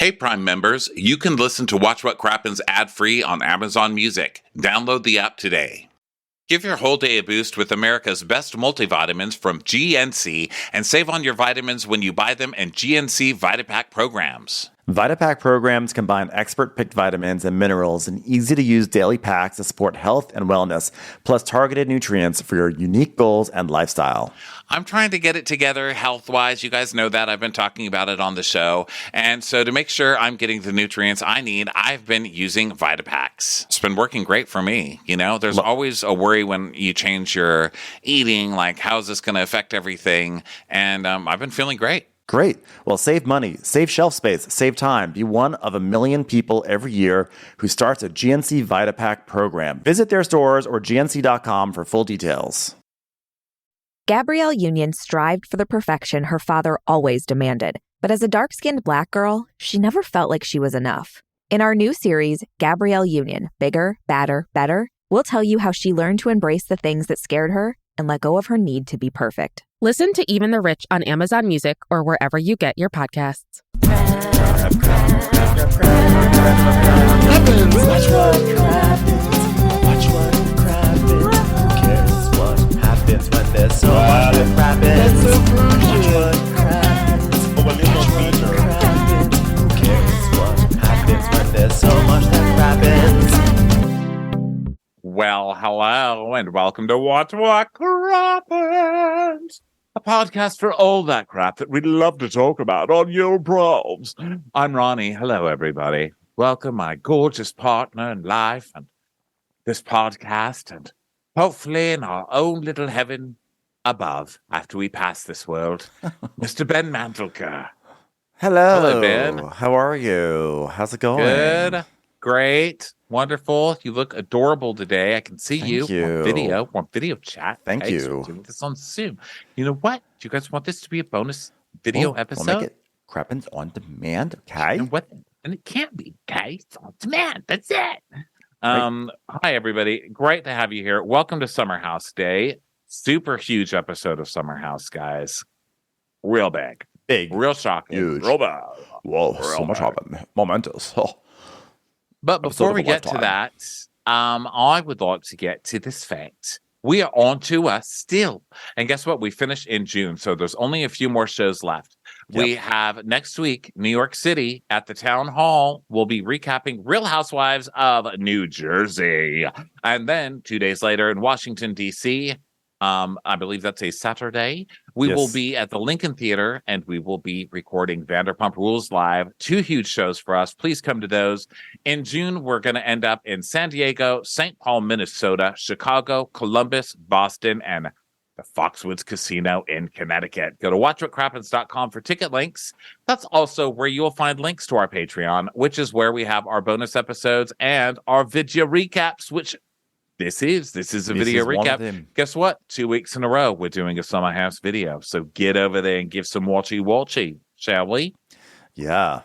Hey, Prime members, you can listen to Watch What Crappens ad-free on Amazon Music. Download the app today. Give your whole day a boost with America's best multivitamins from GNC and save on your vitamins when you buy them in GNC VitaPack programs. VitaPack programs combine expert-picked vitamins and minerals in easy-to-use daily packs to support health and wellness, plus targeted nutrients for your unique goals and lifestyle. I'm trying to get it together health-wise. You guys know that. I've been talking about it on the show. And so to make sure I'm getting the nutrients I need, I've been using VitaPacks. It's been working great for me. You know, there's always a worry when you change your eating, like how's this going to affect everything? And I've been feeling great. Great. Well, save money, save shelf space, save time. Be one of 1 million people every year who starts a GNC VitaPack program. Visit their stores or gnc.com for full details. Gabrielle Union strived for the perfection her father always demanded. But as a dark-skinned Black girl, she never felt like she was enough. In our new series, Gabrielle Union, Bigger, Badder, Better, we'll tell you how she learned to embrace the things that scared her and let go of her need to be perfect. Listen to Even the Rich on Amazon Music or wherever you get your podcasts. Watch what crappens. Who cares what happens when there's so much that crappens? Watch what crappens. Who cares what happens when there's so much that crappens? Well, hello, and welcome to Watch What Crappens, a podcast for all that crap that we'd love to talk about on your probs. I'm Ronnie. Hello, everybody. Welcome, my gorgeous partner in life and this podcast, and hopefully in our own little heaven above after we pass this world, Mr. Ben Mantelker. Hello, Ben. How are you? How's it going? Good. Great. Wonderful. You look adorable today. I can see you on video chat. Thank you. So we're doing this on Zoom. You know what? Do you guys want this to be a bonus video episode? We'll make it Crappens on demand, okay? And what? And it can't be, okay? It's on demand. That's it. Hi, everybody. Great to have you here. Welcome to Summer House Day. Super huge episode of Summer House, guys. Real big. Big. Real shocking. Huge. Real bad. Whoa, Real so much bad. happened. Momentous. Oh. But before we get to that, I would like to get to this fact. We are on to us still. And guess what? We finished in June, so there's only a few more shows left. Yep. We have next week, New York City at the Town Hall. We'll be recapping Real Housewives of New Jersey. And then 2 days later in Washington, D.C., I believe that's a Saturday. We will be at the Lincoln Theater, and we will be recording Vanderpump Rules Live. 2 huge shows for us. Please come to those. In June, we're going to end up in San Diego, St. Paul, Minnesota, Chicago, Columbus, Boston, and the Foxwoods Casino in Connecticut. Go to watchwhatcrappens.com for ticket links. That's also where you will find links to our Patreon, which is where we have our bonus episodes and our video recaps, which This is a video recap. Guess what? 2 weeks in a row, we're doing a Summer House video. So get over there and give some watchy, shall we? Yeah.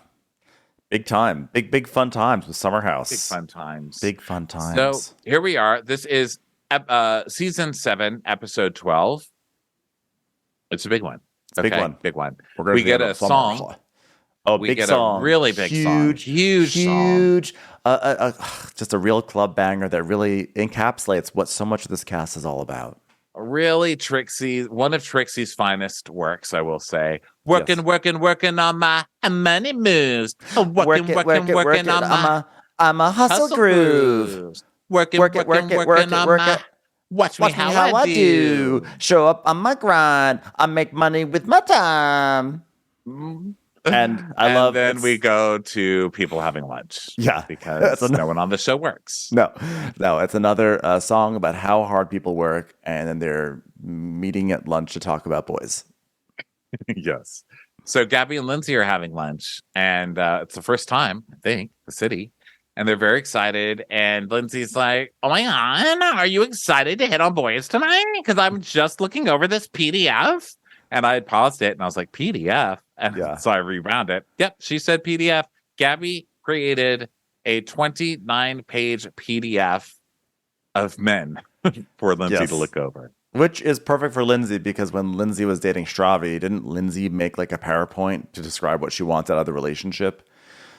Big time. Big fun times with Summer House. Big fun times. So here we are. This is season 7, episode 12. It's a big one. It's a big one. Big one. We get a song. We get song. a really big song. Huge song. Just a real club banger that really encapsulates what so much of this cast is all about. Really one of Trixie's finest works, I will say. Working on my money moves. Working on my hustle groove. Working on my watch me how I do. Show up on my grind. I make money with my time. And then we go to people having lunch. Yeah. Because no one on the show works. No, it's another song about how hard people work, and then they're meeting at lunch to talk about boys. Yes. So Gabby and Lindsay are having lunch, and it's the first time, I think, the city. And they're very excited. And Lindsay's like, oh my God, are you excited to hit on boys tonight? Because I'm just looking over this PDF. And I had paused it, and I was like, PDF? And so I rewound it. Yep, she said PDF. Gabby created a 29-page PDF of men for Lindsay to look over. Which is perfect for Lindsay, because when Lindsay was dating Stravi, didn't Lindsay make like a PowerPoint to describe what she wants out of the relationship?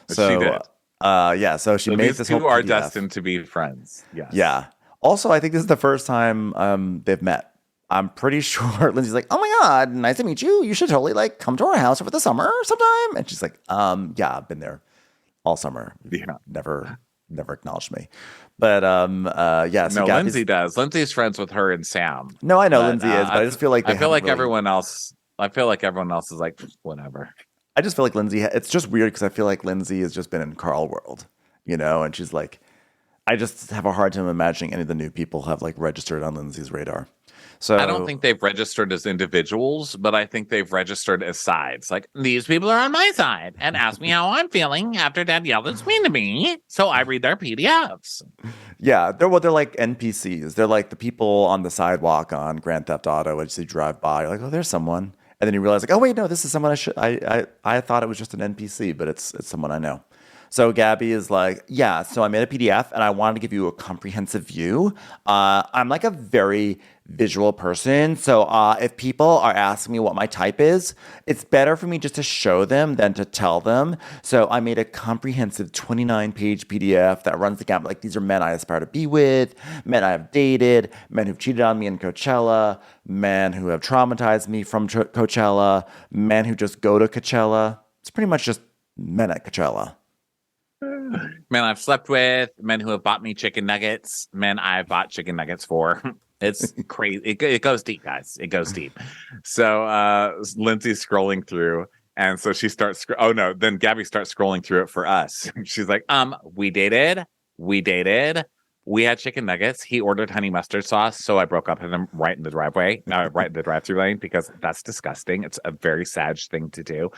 So, She did. so she So made these this whole two are PDF. destined to be friends. Yes. Yeah. Also, I think this is the first time they've met. I'm pretty sure Lindsay's like, "Oh my God, nice to meet you. You should totally like come to our house over the summer sometime." And she's like, yeah, I've been there all summer. Yeah. Never acknowledged me. But so No, Gabby's, Lindsay does. Lindsay's friends with her and Sam. No, I know But, Lindsay is, but I just feel like I feel like really, everyone else. I feel like everyone else is like whatever. I just feel like Lindsay. It's just weird because I feel like Lindsay has just been in Carl world, and she's like, I just have a hard time imagining any of the new people have like registered on Lindsay's radar. So I don't think they've registered as individuals, but I think they've registered as sides. Like these people are on my side and ask me how I'm feeling after Danielle is mean to me, so I read their PDFs. Yeah, they're like NPCs. They're like the people on the sidewalk on Grand Theft Auto as you drive by. You're like, oh, there's someone, and then you realize like, oh wait, no, this is someone I thought it was just an NPC, but it's someone I know. So Gabby is like, yeah, so I made a PDF and I wanted to give you a comprehensive view. I'm like a very visual person. So if people are asking me what my type is, it's better for me just to show them than to tell them. So I made a comprehensive 29-page PDF that runs the gamut. Like these are men I aspire to be with, men I have dated, men who've cheated on me in Coachella, men who have traumatized me from Coachella, men who just go to Coachella. It's pretty much just men at Coachella. Men I've slept with, men who have bought me chicken nuggets, men I've bought chicken nuggets for. It's crazy. It goes deep, guys. It goes deep. So Lindsay's scrolling through, and so she starts. Then Gabby starts scrolling through it for us. She's like, we dated. We had chicken nuggets. He ordered honey mustard sauce, so I broke up with him right in the driveway, right in the drive-through lane, because that's disgusting. It's a very sad thing to do.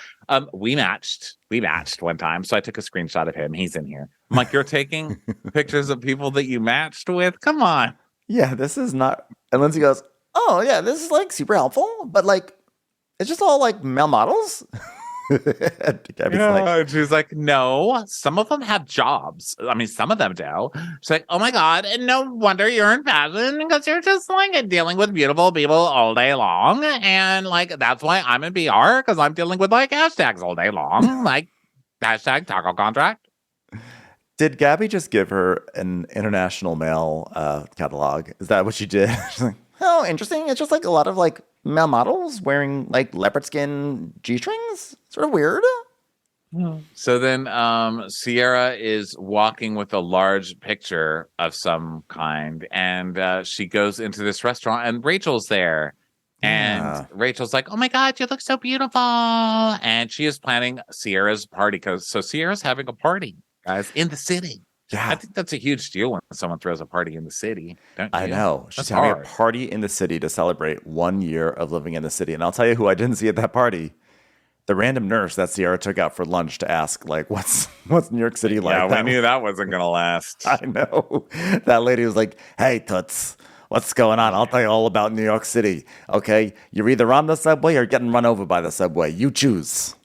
We matched one time, so I took a screenshot of him. He's in here. I'm like, you're taking pictures of people that you matched with? Come on. Yeah, this is not. And Lindsay goes, oh yeah, this is like super helpful, but like, it's just all like male models. She's like, no, some of them have jobs. I mean, some of them do. She's like, oh my God, and no wonder you're in fashion because you're just like dealing with beautiful people all day long. And like, that's why I'm in BR because I'm dealing with like hashtags all day long. Like, hashtag taco contract. Did Gabby just give her an international mail catalog? Is that what she did? She's like, oh, interesting. It's just like a lot of like male models wearing like leopard skin G-strings. Sort of weird. So then Sierra is walking with a large picture of some kind, and she goes into this restaurant, and Rachel's there. And Rachel's like, oh my God, you look so beautiful. And she is planning Sierra's party so Sierra's having a party, guys, in the city. Yeah. I think that's a huge deal when someone throws a party in the city. Don't you? I know. She's That's having hard. a party in the city to celebrate 1 year of living in the city. And I'll tell you who I didn't see at that party. The random nurse that Sierra took out for lunch to ask, like, what's New York City like? Yeah, we knew that wasn't going to last. I know. That lady was like, hey, Toots, what's going on? I'll tell you all about New York City. Okay? You're either on the subway or getting run over by the subway. You choose.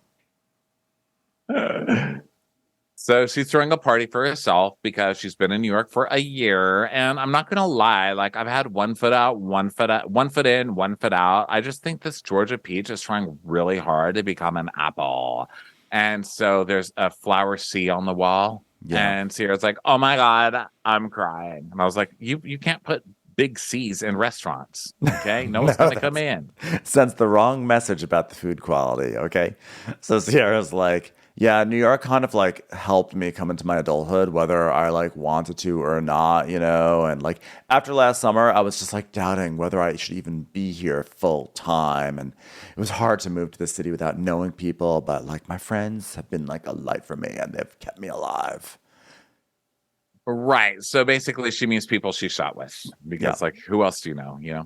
So she's throwing a party for herself because she's been in New York for a year. And I'm not going to lie, like I've had 1 foot out, 1 foot out, 1 foot in, 1 foot out. I just think this Georgia peach is trying really hard to become an apple. And so there's a flower C on the wall. Yeah. And Sierra's like, oh my God, I'm crying. And I was like, you can't put big C's in restaurants. Okay. No one's going to come in. Sends the wrong message about the food quality. Okay. So Sierra's like, yeah, New York kind of like helped me come into my adulthood, whether I like wanted to or not, and like after last summer, I was just like doubting whether I should even be here full time. And it was hard to move to the city without knowing people, but like my friends have been like a light for me and they've kept me alive. Right. So basically she means people she shot with because like who else do you know?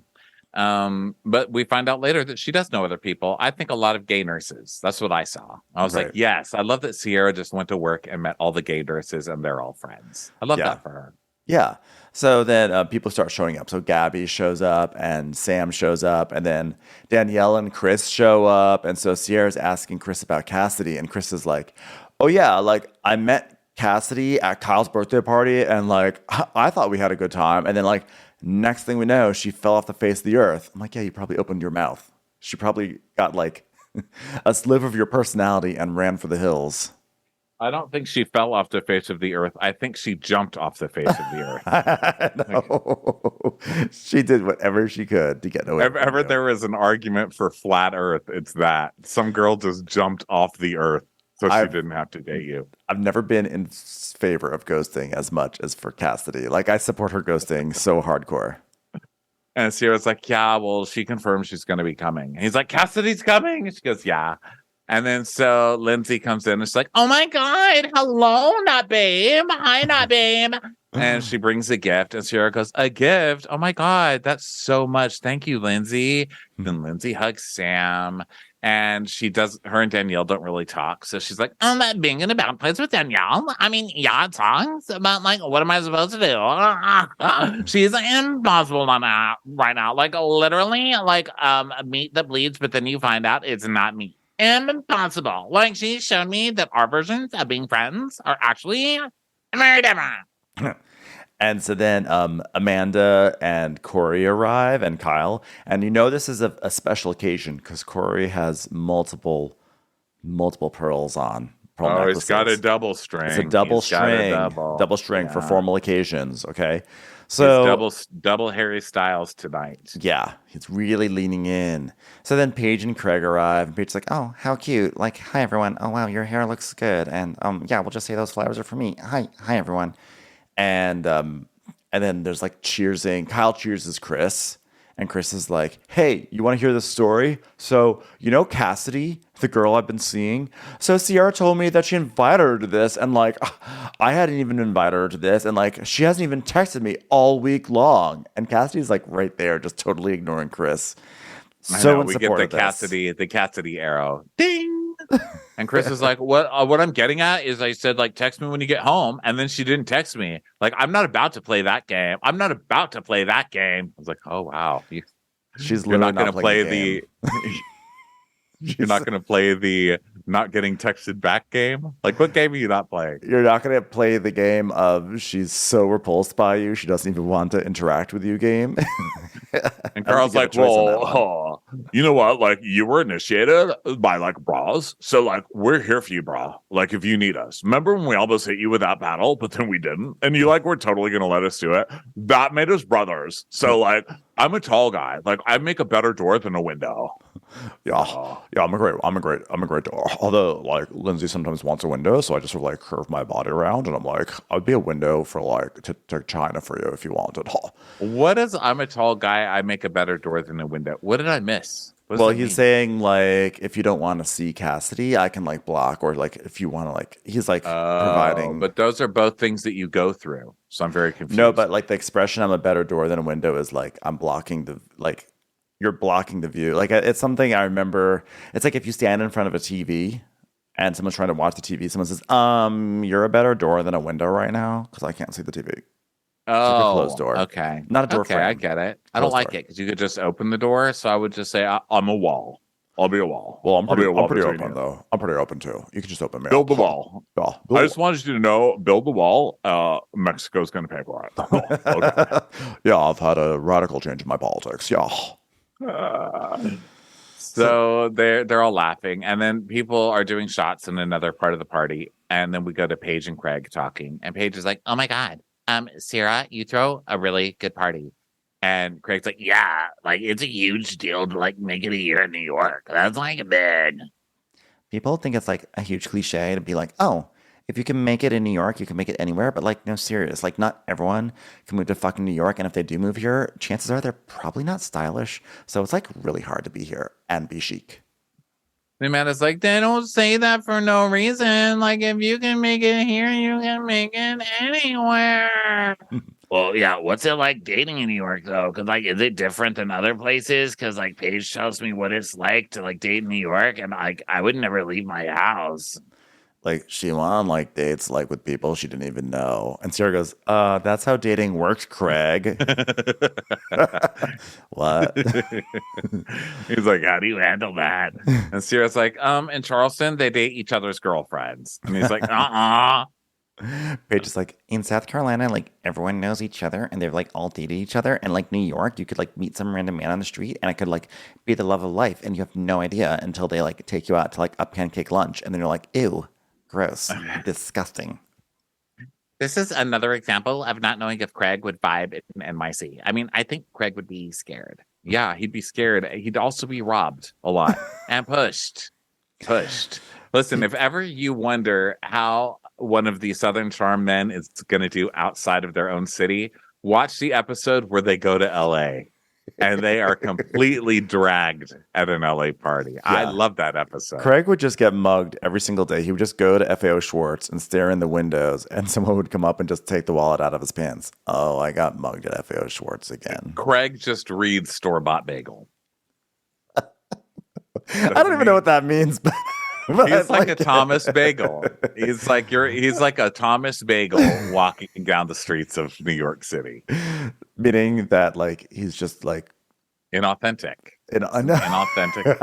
But we find out later that she does know other people. I think a lot of gay nurses. That's what I saw. I was like, yes, I love that Sierra just went to work and met all the gay nurses and they're all friends. I love that for her. Yeah. So then people start showing up. So Gabby shows up and Sam shows up and then Danielle and Chris show up. And so Sierra's asking Chris about Cassidy and Chris is like, oh yeah, like I met Cassidy at Kyle's birthday party and like I thought we had a good time. And then like next thing we know, she fell off the face of the earth. I'm like, yeah, you probably opened your mouth. She probably got like a sliver of your personality and ran for the hills. I don't think she fell off the face of the earth. I think she jumped off the face of the earth. No. She did whatever she could to get away. If ever there was an argument for flat earth, it's that. Some girl just jumped off the earth so she didn't have to date you. I've never been in favor of ghosting as much as for Cassidy. Like, I support her ghosting so hardcore. And Sierra's like, yeah, well, she confirmed she's going to be coming. And he's like, Cassidy's coming? And she goes, yeah. And then so Lindsay comes in and she's like, oh my God, hello, not babe. Hi, not babe. And she brings a gift. And Sierra goes, a gift? Oh my God, that's so much. Thank you, Lindsay. Then Lindsay hugs Sam. And her and Danielle don't really talk. So she's like, being in a bad place with Danielle. I mean, yeah, it talks about like, what am I supposed to do? She's impossible right now. Like literally, like meat that bleeds, but then you find out it's not meat. Impossible. Like she showed me that our versions of being friends are actually very different. And so then Amanda and Corey arrive, and Kyle. And this is a special occasion because Corey has multiple pearls on. Pearl he's got a double string. It's a double string for formal occasions. Okay, so double Harry Styles tonight. Yeah, he's really leaning in. So then Paige and Craig arrive, and Paige's like, "Oh, how cute! Like, hi everyone. Oh wow, your hair looks good. And yeah, we'll just say those flowers are for me. Hi everyone." And then there's like cheersing. Kyle cheerses Chris, and Chris is like, "Hey, you want to hear this story? So Cassidy, the girl I've been seeing. So Sierra told me that she invited her to this, and like, I hadn't even invited her to this, and like, she hasn't even texted me all week long." And Cassidy's like right there, just totally ignoring Chris. So we get the Cassidy arrow, ding. And Chris is like, what I'm getting at is I said, like, text me when you get home. And then she didn't text me. Like, I'm not about to play that game. I was like, oh, wow. You're not going to play the you're not going to play the not getting texted back game. Like, what game are you not playing? You're not going to play the game of she's so repulsed by you, she doesn't even want to interact with you game. And Carl's like, well, you know what? Like, you were initiated by like bras. So like, we're here for you, bra. Like, if you need us. Remember when we almost hit you with that battle, but then we didn't? And you like, we're totally going to let us do it. That made us brothers. So like, I'm a tall guy. Like, I make a better door than a window. Yeah, I'm a great door. Although, like, Lindsay sometimes wants a window, so I just sort of like curve my body around, and I'm like, I'd be a window for like to China for you if you wanted. What is I'm a tall guy? I make a better door than a window. What did I miss? Well, he's saying like if you don't want to see Cassidy, I can like block, or like if you want to like he's like providing. But those are both things that you go through, so I'm very confused. No, but like the expression "I'm a better door than a window" is like I'm blocking the like. You're blocking the view. Like it's something I remember. It's like if you stand in front of a TV and someone's trying to watch the TV, someone says, you're a better door than a window right now because I can't see the TV. Oh, it's like a closed door. Okay. Not a door frame. I get it. I don't like it because you could just open the door. So I would just say, I'm a wall. I'll be a wall. Well, I'm pretty open, though. I'm pretty open, too. You can just open me. Build the wall. Yeah, I just wanted you to know, build the wall. Mexico's going to pay for it. Okay. Yeah, I've had a radical change in my politics. Yeah. So they're all laughing, and then people are doing shots in another part of the party, and then we go to Paige and Craig talking, and Paige is like, "Oh my God, Sarah, you throw a really good party," and Craig's like, "Yeah, like it's a huge deal to like make it a year in New York. That's like big." People think it's like a huge cliche to be like, "Oh, if you can make it in New York, you can make it anywhere." But like, no, serious. Like, not everyone can move to fucking New York. And if they do move here, chances are they're probably not stylish. So it's like really hard to be here and be chic. The man is like, they don't say that for no reason. Like, if you can make it here, you can make it anywhere. Well, yeah. What's it like dating in New York, though? Because, like, is it different than other places? Because, like, Paige tells me what it's like to, like, date in New York. And, like, I would never leave my house. Like, she went on, like, dates, like, with people she didn't even know. And Sarah goes, that's how dating works, Craig. What? He's like, how do you handle that? And Sarah's like, in Charleston, they date each other's girlfriends. And he's like, Paige is like, in South Carolina, like, everyone knows each other, and they've, like, all dated each other. And, like, New York, you could, like, meet some random man on the street, and I could, like, be the love of life. And you have no idea until they, like, take you out to, like, a pancake lunch. And then you're like, ew. Gross. Disgusting. This is another example of not knowing if Craig would vibe in NYC. I mean, I think Craig would be scared. Yeah, he'd be scared. He'd also be robbed a lot and pushed. Listen, if ever you wonder how one of the Southern Charm men is going to do outside of their own city, watch the episode where they go to LA and they are completely dragged at an LA party. Yeah. I love that episode. Craig would just get mugged every single day. He would just go to FAO Schwartz and stare in the windows, and someone would come up and just take the wallet out of his pants. Oh, I got mugged at FAO Schwartz again. Craig just reads store-bought bagel. I don't even know what that means, but he's like a Thomas Bagel. He's like a Thomas Bagel walking down the streets of New York City. Meaning that like he's just like inauthentic. Inauthentic.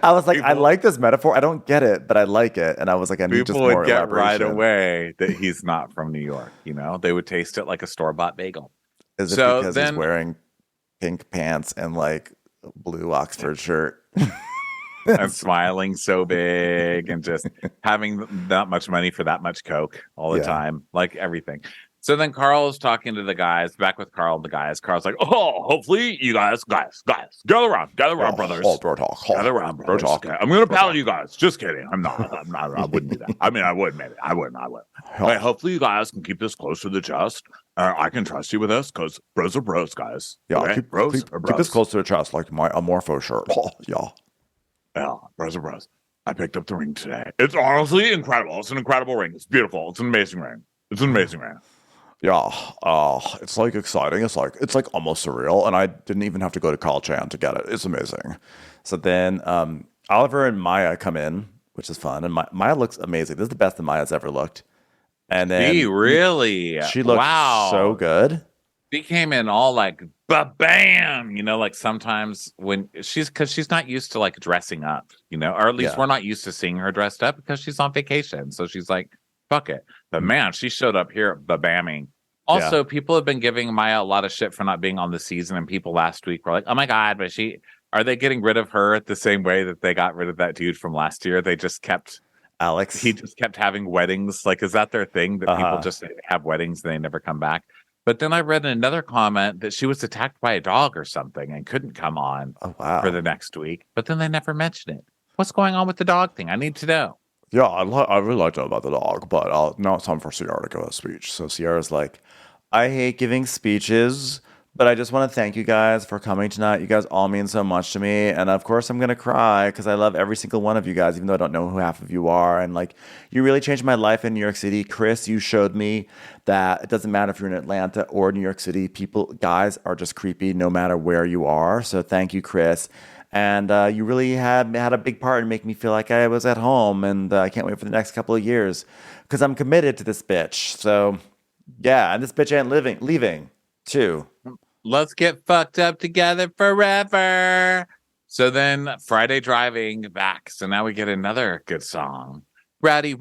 I was like, I like this metaphor. I don't get it, but I like it. And I was like, I need just more people would get right elaboration. away that he's not from New York. You know, they would taste it like a store-bought bagel. Is it because he's wearing pink pants and like a blue Oxford shirt? And smiling so big and just having that much money for that much Coke all the time, like everything. So then Carl is talking to the guys, back with Carl, the guys. Carl's like, oh, hopefully you guys, gather around, brothers. Gather around, brothers. Okay. I'm going to paddle you guys. Just kidding. I'm not, I wouldn't do that. I mean, I would, maybe. I wouldn't. Hey, hopefully you guys can keep this close to the chest. I can trust you with this because bros are bros, guys. Yeah, okay? Bros are bros. Keep this close to the chest like my Amorpho shirt. Yeah. Yeah, bros are bros. I picked up the ring today. It's honestly incredible. It's an incredible ring. It's beautiful. It's an amazing ring. Yeah, it's like exciting. It's like almost surreal, and I didn't even have to go to Carl Chan to get it. It's amazing. So then Oliver and Maya come in, which is fun, and Maya looks amazing. This is the best that Maya's ever looked. And then she looked so good. She came in all like bam, you know, like sometimes when because she's not used to like dressing up, you know, or at least we're not used to seeing her dressed up because she's on vacation. So she's like, fuck it. But man, she showed up here bamming. Also, people have been giving Maya a lot of shit for not being on the season, and people last week were like, oh my God, but are they getting rid of her the same way that they got rid of that dude from last year? They just kept Alex. He just kept having weddings. Like, is that their thing that people just have weddings and they never come back? But then I read in another comment that she was attacked by a dog or something and couldn't come on for the next week. But then they never mentioned it. What's going on with the dog thing? I need to know. Yeah, I really like to know about the dog, but now it's time for Sierra to give a speech. So Sierra's like, I hate giving speeches, but I just want to thank you guys for coming tonight. You guys all mean so much to me. And of course, I'm going to cry because I love every single one of you guys, even though I don't know who half of you are. And like, you really changed my life in New York City. Chris, you showed me that it doesn't matter if you're in Atlanta or New York City. Guys are just creepy no matter where you are. So thank you, Chris. And you really had a big part in making me feel like I was at home. And I can't wait for the next couple of years because I'm committed to this bitch. So yeah, and this bitch ain't leaving too. Let's get fucked up together forever. So then Friday driving back. So now we get another good song. Rowdy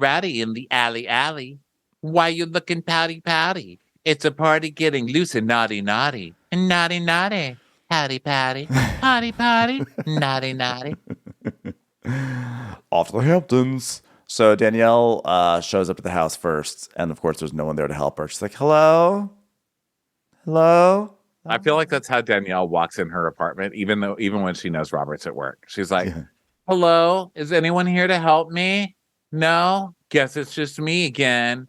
in the alley. Why you looking pouty? It's a party getting loose and naughty. And naughty. Patty. Potty. Naughty. Off to the Hamptons. So Danielle shows up at the house first. And of course, there's no one there to help her. She's like, hello? I feel like that's how Danielle walks in her apartment, even when she knows Robert's at work. She's like, hello, is anyone here to help me? No? Guess it's just me again.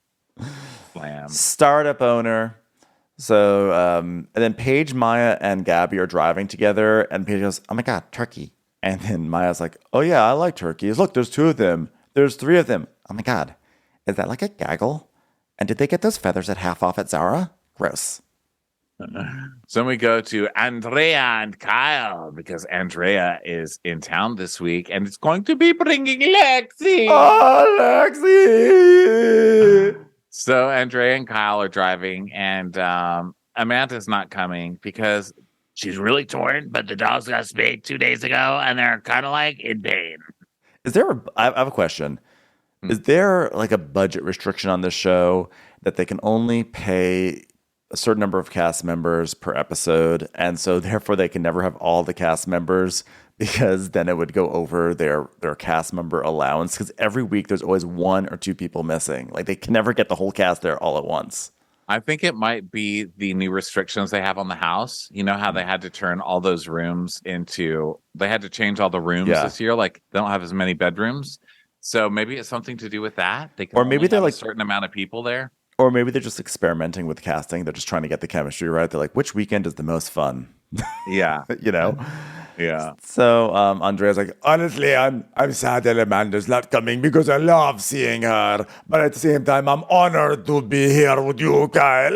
Slam. Startup owner. So, and then Paige, Maya, and Gabby are driving together, and Paige goes, oh my God, turkey. And then Maya's like, oh yeah, I like turkeys. Look, there's 2 of them. There's 3 of them. Oh my God. Is that like a gaggle? And did they get those feathers at half off at Zara? Gross. So we go to Andrea and Kyle because Andrea is in town this week and it's going to be bringing Lexi. Oh, Lexi! So Andrea and Kyle are driving and Amanda's not coming because she's really torn, but the dogs got spayed 2 days ago and they're kind of like in pain. I have a question. Is there like a budget restriction on this show that they can only pay a certain number of cast members per episode, and so therefore they can never have all the cast members because then it would go over their cast member allowance. Because every week there's always 1 or 2 people missing. Like they can never get the whole cast there all at once. I think it might be the new restrictions they have on the house. You know how they had to turn all those rooms they had to change all the rooms this year. Like they don't have as many bedrooms. So maybe it's something to do with that. They can Or maybe only they're have like a certain amount of people there. Or maybe they're just experimenting with casting. They're just trying to get the chemistry right. They're like, which weekend is the most fun? Yeah. You know? Yeah. So Andrea's like, honestly, I'm sad that Amanda's not coming because I love seeing her. But at the same time, I'm honored to be here with you, Kyle.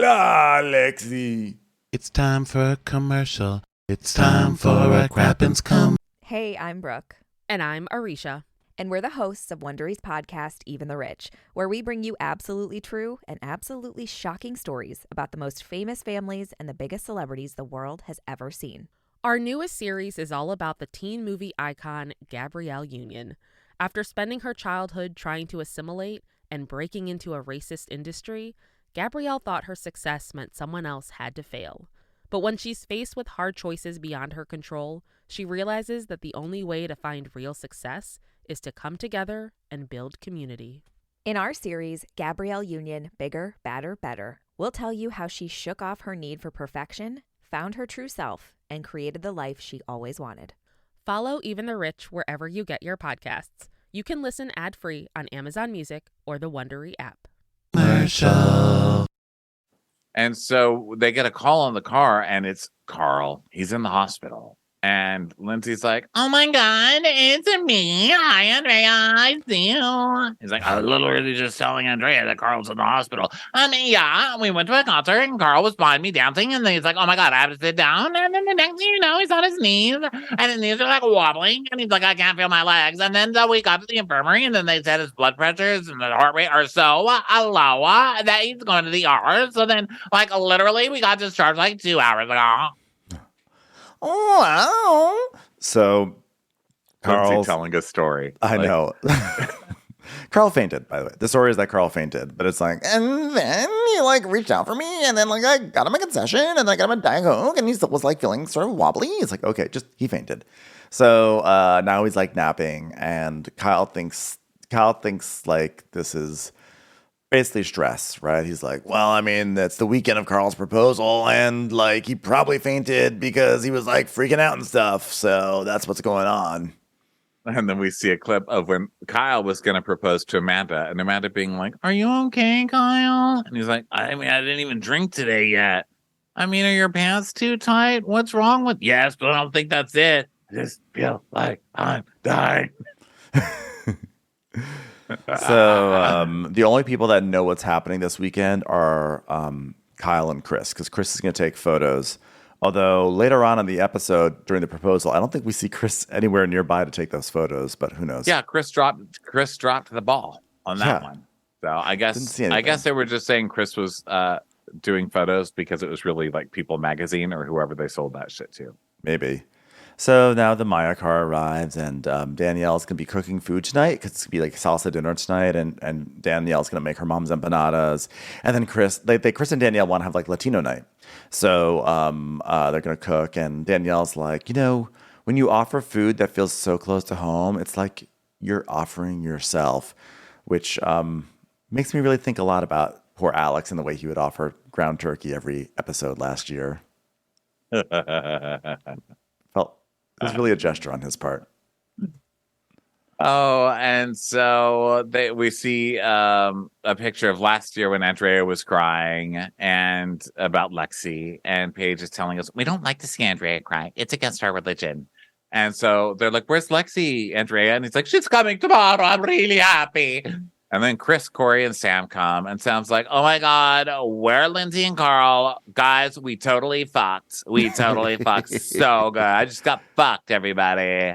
Lexi. It's time for a commercial. It's time for a Crappens Come. Hey, I'm Brooke. And I'm Arisha. And we're the hosts of Wondery's podcast, Even the Rich, where we bring you absolutely true and absolutely shocking stories about the most famous families and the biggest celebrities the world has ever seen. Our newest series is all about the teen movie icon Gabrielle Union. After spending her childhood trying to assimilate and breaking into a racist industry, Gabrielle thought her success meant someone else had to fail. But when she's faced with hard choices beyond her control, she realizes that the only way to find real success is to come together and build community. In our series, Gabrielle Union, Bigger, Badder, Better, we'll tell you how she shook off her need for perfection, found her true self, and created the life she always wanted. Follow Even the Rich wherever you get your podcasts. You can listen ad-free on Amazon Music or the Wondery app. Commercial. And so they get a call on the car, and it's Carl. He's in the hospital. And Lindsay's like, oh my God, it's me. Hi, Andrea. I see you. He's like, I was literally just telling Andrea that Carl's in the hospital. Yeah, we went to a concert and Carl was behind me dancing. And then he's like, oh my God, I have to sit down. And then the next thing you know, he's on his knees. And his knees are like wobbling. And he's like, I can't feel my legs. And then we got to the infirmary. And then they said his blood pressures and the heart rate are so low that he's going to the ER. So then, like, literally, we got discharged like 2 hours ago. Oh, wow. So Carl's telling a story. I know. Carl fainted, by the way. The story is that Carl fainted, but it's like, and then he like reached out for me, and then like I got him a concession, and I got him a Diet Coke, and he still was like feeling sort of wobbly. It's like, okay, just he fainted. So now he's like napping, and Kyle thinks like this is basically stress, right? He's like, well, I mean, that's the weekend of Carl's proposal, and like he probably fainted because he was like freaking out and stuff. So that's what's going on. And then we see a clip of when Kyle was going to propose to Amanda, and Amanda being like, are you okay, Kyle? And he's like, I mean, I didn't even drink today yet. I mean, are your pants too tight? What's wrong with? Yes, but I don't think that's it. I just feel like I'm dying. So the only people that know what's happening this weekend are Kyle and Chris, because Chris is going to take photos. Although later on in the episode during the proposal, I don't think we see Chris anywhere nearby to take those photos, but who knows? Yeah, Chris dropped the ball on that one. So I guess they were just saying Chris was doing photos because it was really like People Magazine or whoever they sold that shit to. Maybe. So now the Maya car arrives, and Danielle's going to be cooking food tonight because it's going to be like salsa dinner tonight, and Danielle's going to make her mom's empanadas. And then Chris and Danielle want to have like Latino night. So they're going to cook, and Danielle's like, you know, when you offer food that feels so close to home, it's like you're offering yourself, which makes me really think a lot about poor Alex and the way he would offer ground turkey every episode last year. It was really a gesture on his part. Oh, and so we see a picture of last year when Andrea was crying and about Lexi, and Paige is telling us, we don't like to see Andrea cry. It's against our religion. And so they're like, where's Lexi, Andrea? And he's like, she's coming tomorrow. I'm really happy. And then Chris, Corey, and Sam come, and Sam's like, oh my God, where are Lindsay and Carl? Guys, we totally fucked. We totally fucked so good. I just got fucked, everybody.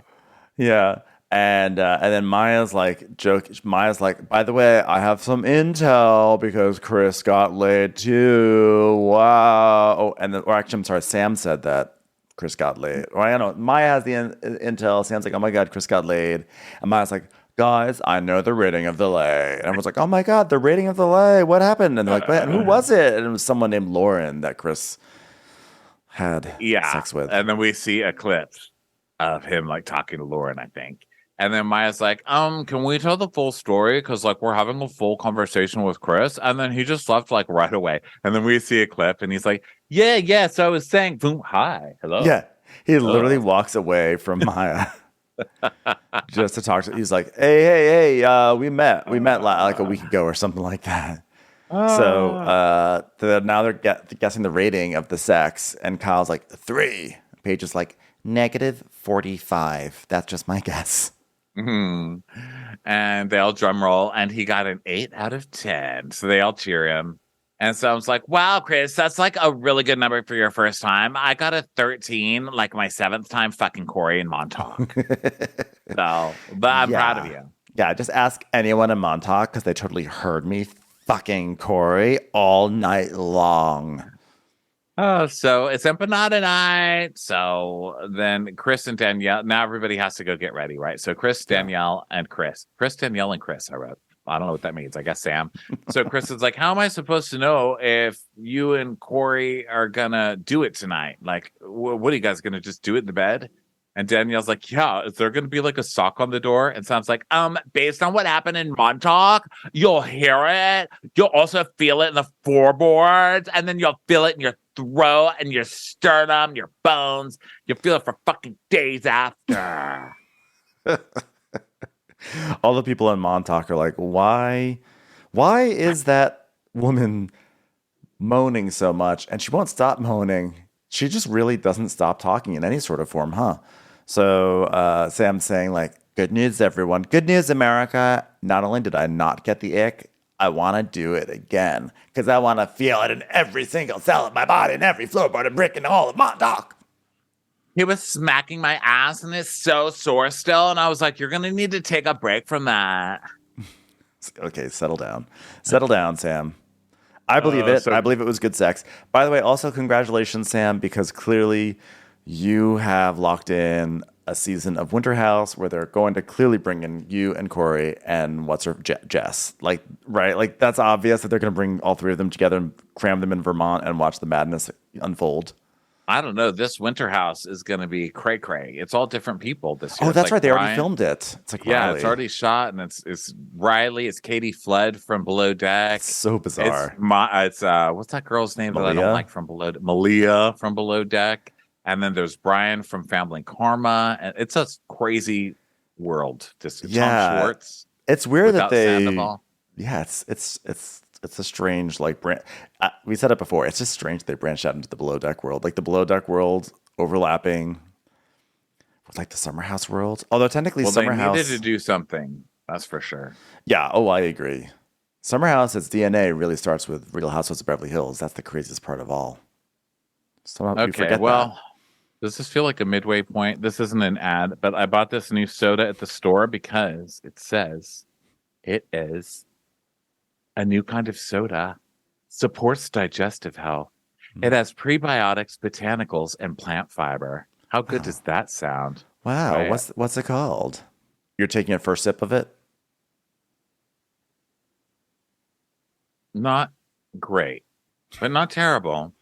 Yeah. And then Maya's like, by the way, I have some intel because Chris got laid too. Wow. Oh, I'm sorry, Sam said that Chris got laid. Or I don't know. Maya has the intel. Sam's like, oh my God, Chris got laid. And Maya's like, guys, I know the rating of the lay. And everyone's like, oh my God, the rating of the lay. What happened? And they're like, who was it? And it was someone named Lauren that Chris had sex with. And then we see a clip of him like talking to Lauren, I think. And then Maya's like, can we tell the full story? Because like we're having a full conversation with Chris. And then he just left like right away. And then we see a clip and he's like, yeah. So I was saying, boom, hi, hello. Yeah. He literally walks away from Maya just to talk to. He's like, hey, we met like a week ago or something like that. So now they're guessing the rating of the sex, and Kyle's like 3. Paige is like -45. That's just my guess. And they all drum roll, and he got an 8 out of 10. So they all cheer him. And so I was like, wow, Chris, that's like a really good number for your first time. I got a 13, like my 7th time fucking Corey in Montauk. So, but I'm proud of you. Yeah, just ask anyone in Montauk because they totally heard me fucking Corey all night long. Oh, so it's empanada night. So then Chris and Danielle, now everybody has to go get ready, right? So Chris, Danielle, and Chris. Chris, Danielle, and Chris, I wrote. I don't know what that means. I guess Sam. So Chris is like, how am I supposed to know if you and Corey are going to do it tonight? Like, what are you guys going to just do it in the bed? And Danielle's like, yeah, is there going to be like a sock on the door? And Sam's like, based on what happened in Montauk, you'll hear it. You'll also feel it in the floorboards. And then you'll feel it in your throat and your sternum, your bones. You'll feel it for fucking days after. All the people in Montauk are like, why is that woman moaning so much? And she won't stop moaning. She just really doesn't stop talking in any sort of form, huh? So Sam's saying like, good news, everyone. Good news, America. Not only did I not get the ick, I want to do it again because I want to feel it in every single cell of my body and every floorboard and brick in all of Montauk. He was smacking my ass and it's so sore still. And I was like, you're going to need to take a break from that. Okay, settle down. Settle down, Sam. I believe it. I believe it was good sex. By the way, also congratulations, Sam, because clearly you have locked in a season of Winter House where they're going to clearly bring in you and Corey and Jess. Like, right? Like, that's obvious that they're going to bring all 3 of them together and cram them in Vermont and watch the madness unfold. I don't know. This Winter House is going to be cray-cray. It's all different people this year. Oh, that's like right. They Brian. already filmed it. It's like yeah, Riley. It's already shot, and it's Riley. It's Katie Flood from Below Deck. It's so bizarre. It's what's that girl's name that I don't like from Below? Malia from Below Deck, and then there's Brian from Family Karma, and it's a crazy world. Just Tom Schwartz. It's weird that they. Sandoval. Yeah, it's a strange like brand. We said it before. It's just strange they branched out into the Below Deck world, like the Below Deck world overlapping with like the Summer House world. Although technically, Summer House needed to do something. That's for sure. Yeah. Oh, I agree. Summer House, its DNA really starts with Real Housewives of Beverly Hills. That's the craziest part of all. Somehow we forget that. Does this feel like a midway point? This isn't an ad, but I bought this new soda at the store because it says it is a new kind of soda, supports digestive health. It has prebiotics, botanicals, and plant fiber. How good does that sound? Wow. Right? What's it called? You're taking a first sip of it? Not great, but not terrible.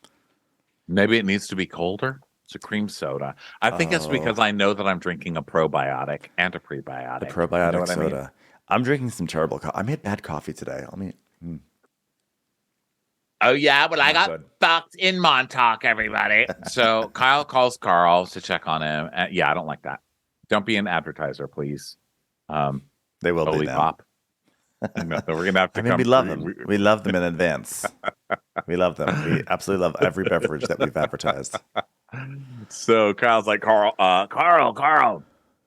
Maybe it needs to be colder. It's a cream soda. I think it's because I know that I'm drinking a probiotic and a prebiotic. The probiotic you know soda. I mean? I'm drinking some terrible coffee. I made bad coffee today. Oh, yeah? Well, I got good. fucked in Montauk, everybody. So Kyle calls Carl to check on him. Yeah, I don't like that. Don't be an advertiser, please. They will be now. Pop. No, we're going to have to we love them. We love them in advance. We love them. We absolutely love every beverage that we've advertised. So Kyle's like, Carl.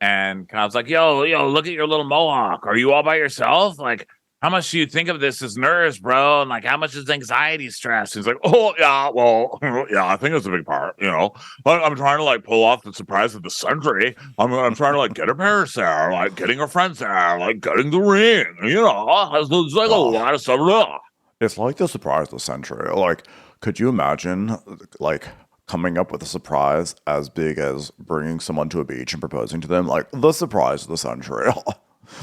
And Kyle's like, yo, look at your little mohawk. Are you all by yourself? Like, how much do you think of this as nerves, bro? And like, how much is anxiety, stress? He's like, oh, yeah, well, yeah, I think it's a big part, you know. I'm trying to like pull off the surprise of the century. I'm trying to like get her parents there, like getting her friends there, like getting the ring, you know. It's like a lot of stuff. It's like the surprise of the century. Like, could you imagine, like, coming up with a surprise as big as bringing someone to a beach and proposing to them? Like, the surprise of the century.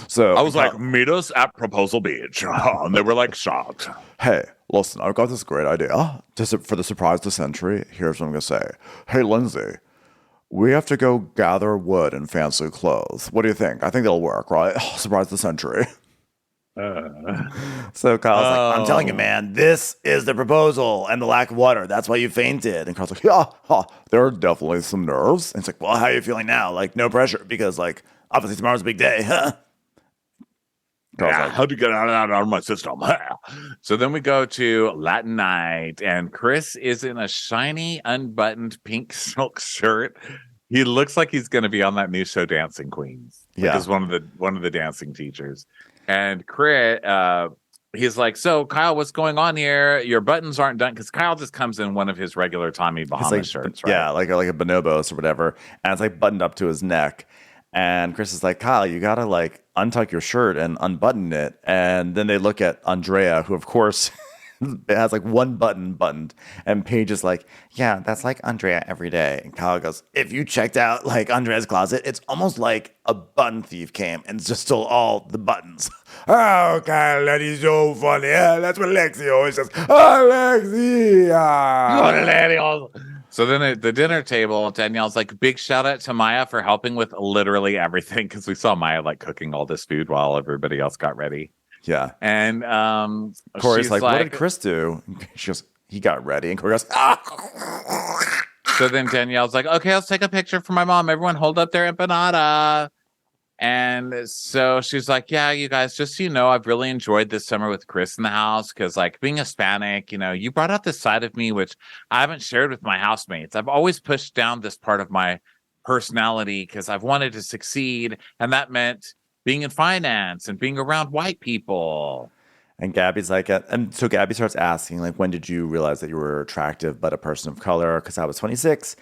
So I was like, meet us at Proposal Beach. And they were like shocked. Hey, listen, I've got this great idea for the surprise of the century. Here's what I'm going to say. Hey, Lindsay, We have to go gather wood and fancy clothes. What do you think? I think that'll work, right? Oh, surprise the century. So Kyle's like, I'm telling you, man, this is the proposal and the lack of water. That's why you fainted. And Kyle's like, yeah, there are definitely some nerves. And it's like, well, how are you feeling now? Like, no pressure because, like, obviously tomorrow's a big day. Huh? Yeah, how'd you get out of my system? So then we go to Latin night, and Chris is in a shiny, unbuttoned pink silk shirt. He looks like he's going to be on that new show, Dancing Queens. Yeah, as one of the dancing teachers. And Chris, he's like, "So Kyle, what's going on here? Your buttons aren't done." Because Kyle just comes in one of his regular Tommy Bahama shirts, right? Yeah, like a bonobos or whatever, and it's like buttoned up to his neck. And Chris is like, Kyle, you gotta like untuck your shirt and unbutton it. And then they look at Andrea, who of course has like one button buttoned. And Paige is like, yeah, that's like Andrea every day. And Kyle goes, if you checked out like Andrea's closet, it's almost like a button thief came and just stole all the buttons. Oh, Kyle, that is so funny. Yeah, that's what Lexi always says. Oh, Lexi. So then at the dinner table, Danielle's like, big shout out to Maya for helping with literally everything, because we saw Maya like cooking all this food while everybody else got ready. Yeah. And Corey's like, what did Chris do? She goes, he got ready. And Corey goes, ah. So then Danielle's like, okay, let's take a picture for my mom. Everyone hold up their empanada. And so she's like, yeah, you guys, just so you know, I've really enjoyed this summer with Chris in the house because, like, being Hispanic, you know, you brought out this side of me which I haven't shared with my housemates. I've always pushed down this part of my personality because I've wanted to succeed. And that meant being in finance and being around white people. And Gabby's like, and so Gabby starts asking, like, when did you realize that you were attractive but a person of color? Because I was 26.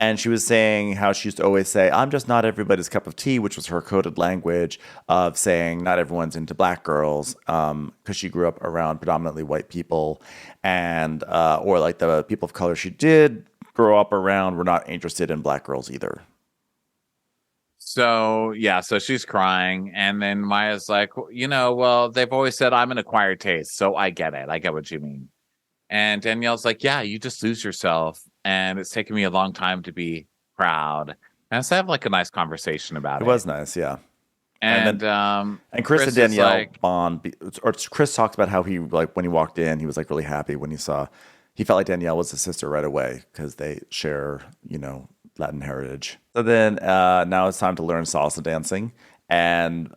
And she was saying how she used to always say, I'm just not everybody's cup of tea, which was her coded language of saying not everyone's into black girls, because she grew up around predominantly white people, and or like the people of color she did grow up around were not interested in black girls either. So, yeah, so she's crying. And then Maya's like, you know, well, they've always said I'm an acquired taste. So I get it. I get what you mean. And Danielle's like, yeah, you just lose yourself. And it's taken me a long time to be proud. And so I have like a nice conversation about it. It was nice, yeah. And Chris and Danielle like, bond. Or Chris talks about how he, like, when he walked in, he was like really happy when he felt like Danielle was his sister right away because they share, you know, Latin heritage. So then now it's time to learn salsa dancing. And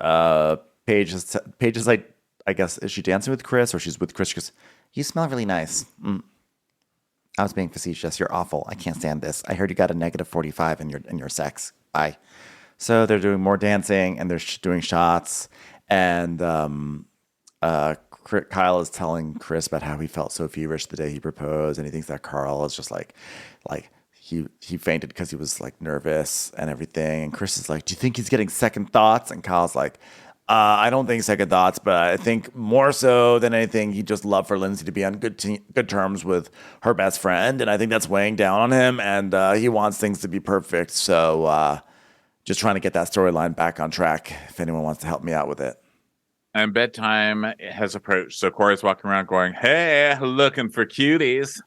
Paige is like, I guess, is she dancing with Chris or she's with Chris? She goes, you smell really nice. I was being facetious. You're awful. I can't stand this. I heard you got a negative 45 in your sex. Bye. So they're doing more dancing and they're doing shots. And Kyle is telling Chris about how he felt so feverish the day he proposed, and he thinks that Carl is just like he fainted because he was like nervous and everything. And Chris is like, do you think he's getting second thoughts? And Kyle's like, I don't think second thoughts, but I think more so than anything, he just loved for Lindsay to be on good terms with her best friend. And I think that's weighing down on him. And he wants things to be perfect. So just trying to get that storyline back on track if anyone wants to help me out with it. And bedtime has approached. So Corey's walking around going, hey, looking for cuties.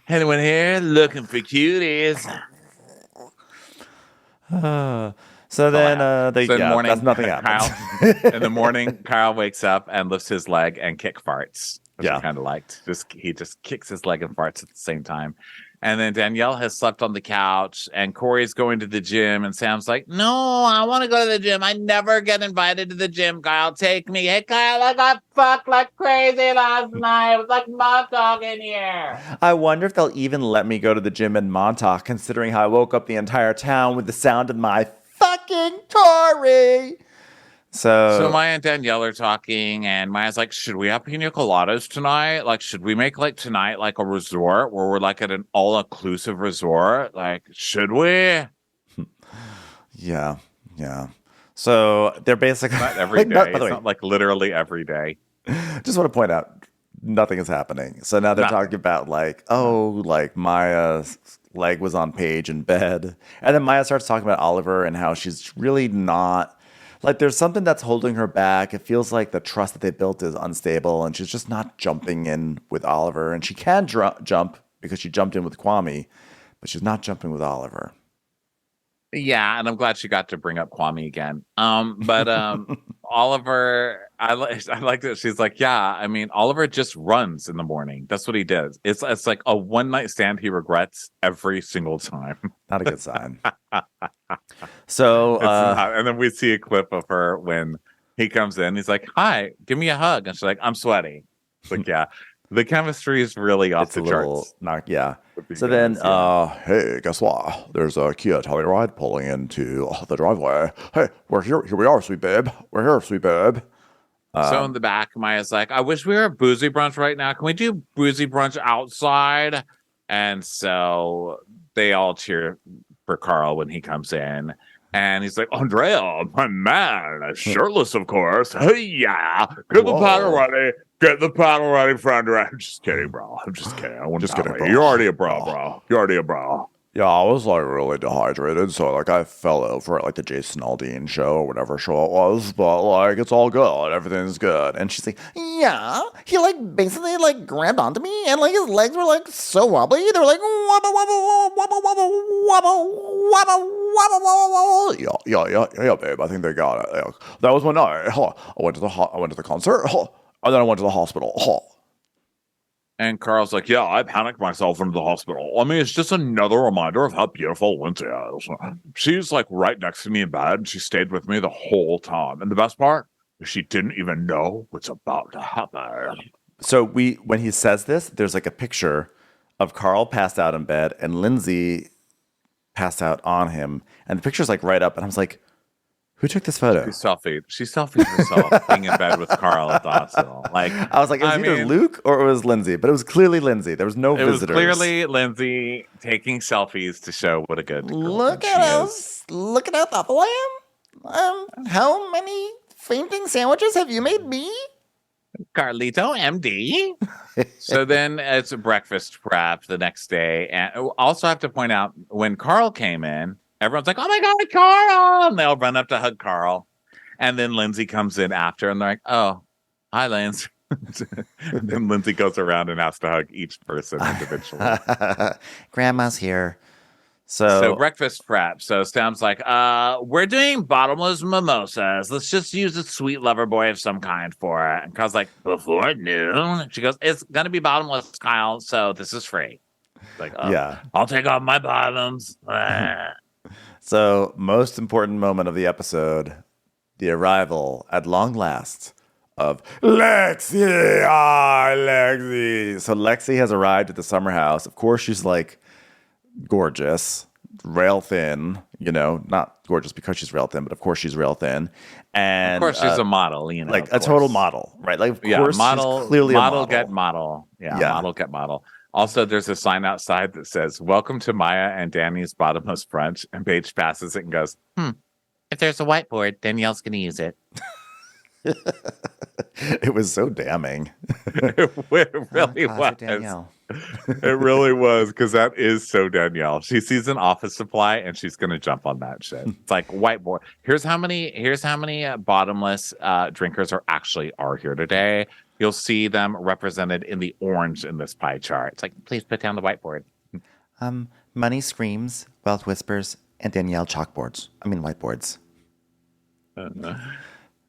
Anyone here looking for cuties? So then, that's nothing happens. In the morning, Kyle wakes up and lifts his leg and kick farts, which I kind of liked. He just kicks his leg and farts at the same time. And then Danielle has slept on the couch, and Corey's going to the gym, and Sam's like, no, I want to go to the gym. I never get invited to the gym, Kyle. Take me. Hey, Kyle, I got fucked like crazy last night. It was like Montauk in here. I wonder if they'll even let me go to the gym in Montauk, considering how I woke up the entire town with the sound of my fucking Tori. So Maya and Danielle are talking, and Maya's like, should we have pina coladas tonight? Like, should we make like tonight like a resort where we're like at an all-inclusive resort? Like, should we? Yeah. So they're basically not every day. It's not like literally every day. Just want to point out nothing is happening. So now they're talking about like, oh, like Maya's leg was on Paige in bed. And then Maya starts talking about Oliver and how she's really not, like, there's something that's holding her back. It feels like the trust that they built is unstable, and she's just not jumping in with Oliver. And she can jump because she jumped in with Kwame, but she's not jumping with Oliver. Yeah, and I'm glad she got to bring up Kwame again. But Oliver, I like that she's like, yeah, I mean, Oliver just runs in the morning. That's what he does. It's like a one night stand he regrets every single time. Not a good sign. So, and then we see a clip of her when he comes in. He's like, "Hi, give me a hug," and she's like, "I'm sweaty." It's like, yeah, the chemistry is really off the charts. Yeah. with So these then, guys, yeah. hey, guess what? There's a Kia Telluride pulling into the driveway. Hey, we're here. Here we are, sweet babe. We're here, sweet babe. So in the back, Maya's like, I wish we were at boozy brunch right now. Can we do boozy brunch outside? And so they all cheer for Carl when he comes in. And he's like, Andrea, my man, shirtless, of course. Hey, yeah. Get the paddle ready. Get the paddle ready for Andrea. I'm just kidding, bro. I'm just kidding. I just kidding, bro. You're already a bro. You're already a bro. Yeah, I was like really dehydrated, so like I fell over at like the Jason Aldean show or whatever show it was, but like it's all good, everything's good. And she's like, yeah, he like basically like grabbed onto me and like his legs were like so wobbly, they were like wobble wobble wobble wobble wobble wobble wobble wobble. Yeah, babe, I think they got it. Yeah. That was one night. I went to the concert, and then I went to the hospital. And Carl's like, yeah, I panicked myself into the hospital. I mean, it's just another reminder of how beautiful Lindsay is. She's like right next to me in bed, and she stayed with me the whole time. And the best part is she didn't even know what's about to happen. So when he says this, there's like a picture of Carl passed out in bed and Lindsay passed out on him. And the picture's like right up. And I was like, who took this photo? She selfied herself being in bed with Carl at the hospital. Like, I was like, it was either Luke or it was Lindsay, but it was clearly Lindsay. There was no visitors. It was clearly Lindsay taking selfies to show what a good Look at us. Look at how thoughtful I am. How many fainting sandwiches have you made me? Carlito, MD. So then it's a breakfast prep the next day. And also I have to point out, when Carl came in, everyone's like, oh my God, Carl! And they all run up to hug Carl. And then Lindsay comes in after, and they're like, oh, hi, Lindsay. And then Lindsay goes around and has to hug each person individually. Grandma's here. So breakfast prep. So Stam's like, we're doing bottomless mimosas. Let's just use a sweet lover boy of some kind for it. And Kyle's like, before noon? She goes, it's going to be bottomless, Kyle, so this is free. Like, oh, yeah. I'll take off my bottoms. So, most important moment of the episode, the arrival at long last of Lexi. Lexi. So Lexi has arrived at the summer house. Of course, she's like gorgeous, rail thin, not gorgeous because she's rail thin, but of course she's rail thin. And of course she's a model, like a total model, right? Like, of course, model, she's clearly model, a model. Get model. Yeah, model, get model. Also, there's a sign outside that says, welcome to Maya and Danny's bottomless brunch. And Paige passes it and goes, if there's a whiteboard, Danielle's going to use it. It was so damning. It really was. Danielle. It really was, because that is so Danielle. She sees an office supply and she's going to jump on that shit. It's like whiteboard. Here's how many bottomless drinkers are here today. You'll see them represented in the orange in this pie chart. It's like, please put down the whiteboard. Money screams, wealth whispers, and Danielle chalkboards. I mean whiteboards.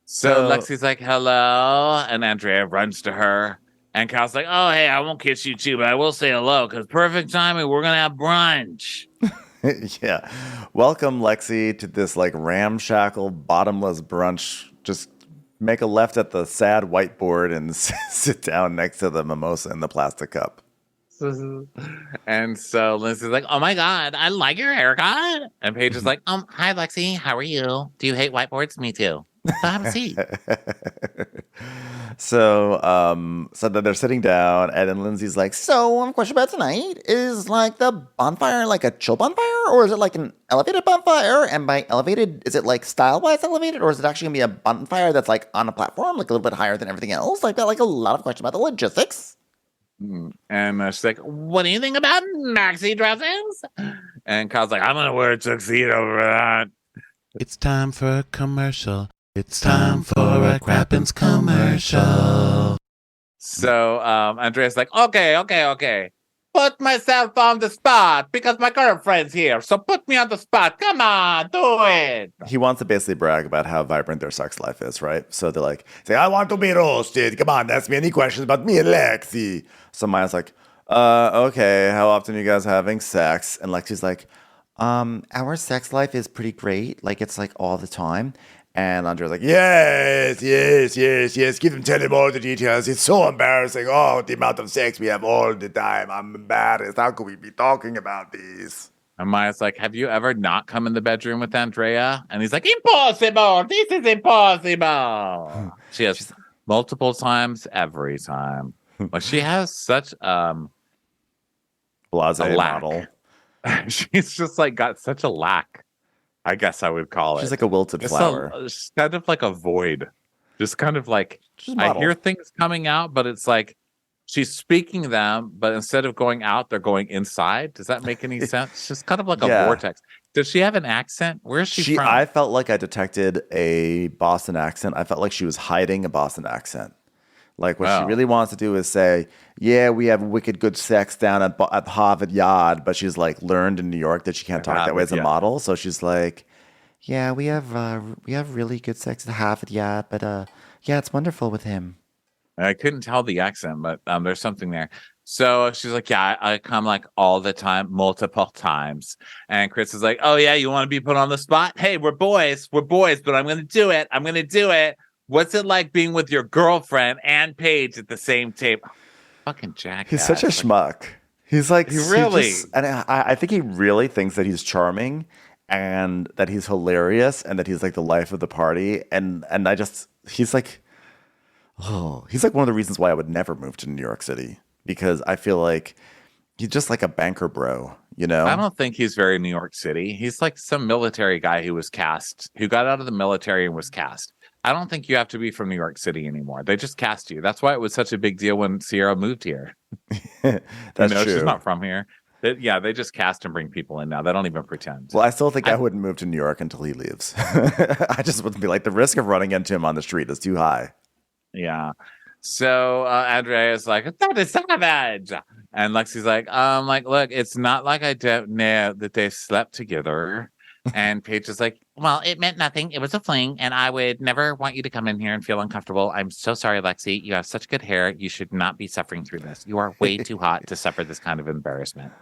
So Lexi's like, hello, and Andrea runs to her. And Kyle's like, oh, hey, I won't kiss you too, but I will say hello, because perfect timing, we're going to have brunch. Yeah. Welcome, Lexi, to this like ramshackle, bottomless brunch. Just make a left at the sad whiteboard and sit down next to the mimosa in the plastic cup. And so Lindsay's like, oh my God, I like your haircut. And Paige is like, hi, Lexi, how are you? Do you hate whiteboards? Me too. So have a seat. So then they're sitting down, and then Lindsay's like, so I'm question about tonight. Is like the bonfire like a chill bonfire, or is it like an elevated bonfire? And by elevated, is it like style-wise elevated, or is it actually gonna be a bonfire that's like on a platform, like a little bit higher than everything else? Like that, like a lot of questions about the logistics. And she's like, what do you think about maxi dresses? And Kyle's like, I'm gonna wear a tuxedo for that. It's time for a commercial. It's time for a Crappens commercial. So Andrea's like, okay. put myself on the spot because my girlfriend's here. So put me on the spot. Come on, do it. He wants to basically brag about how vibrant their sex life is, right? So they're like, say, I want to be roasted. Come on, ask me any questions about me and Lexi. So Maya's like, okay, how often are you guys having sex? And Lexi's like, our sex life is pretty great. Like, it's like all the time. And Andrea's like, yes. Tell him all the details. It's so embarrassing. Oh, the amount of sex we have all the time. I'm embarrassed. How could we be talking about this? And Maya's like, have you ever not come in the bedroom with Andrea? And he's like, impossible. This is impossible. She has multiple times every time. But she has such Blase a lack. model. She's just like got such a lack, I guess I would call it. She's like a wilted flower. She's kind of like a void. Just kind of like, She's I model. hear things coming out, but it's like she's speaking them, but instead of going out, they're going inside. Does that make any sense? She's kind of like a Yeah. vortex. Does she have an accent? Where is she from? I felt like I detected a Boston accent. I felt like she was hiding a Boston accent. Like what she really wants to do is say, yeah, we have wicked good sex down at Harvard Yard, but she's like learned in New York that she can't talk that way as a model. So she's like, yeah, we have really good sex at Harvard Yard, but yeah, it's wonderful with him. I couldn't tell the accent, but there's something there. So she's like, yeah, I come like all the time, multiple times. And Chris is like, oh yeah, you want to be put on the spot? Hey, we're boys, but I'm going to do it. What's it like being with your girlfriend and Paige at the same table? Fucking jackass. He's such a schmuck. He's like, He really, and I think he really thinks that he's charming and that he's hilarious and that he's like the life of the party. And he's like one of the reasons why I would never move to New York City, because I feel like he's just like a banker bro, you know? I don't think he's very New York City. He's like some military guy who got out of the military and was cast. I don't think you have to be from New York City anymore. They just cast you. That's why it was such a big deal when Sierra moved here. That's true. She's not from here. They just cast and bring people in now. They don't even pretend. Well, I still think I wouldn't move to New York until he leaves. I just wouldn't be like, the risk of running into him on the street is too high. Yeah. So Andrea's like, that is savage. And Lexi's like, look, it's not like I don't know that they slept together. And Paige is like, well, it meant nothing. It was a fling, and I would never want you to come in here and feel uncomfortable. I'm so sorry, Lexi. You have such good hair. You should not be suffering through this. You are way too hot to suffer this kind of embarrassment.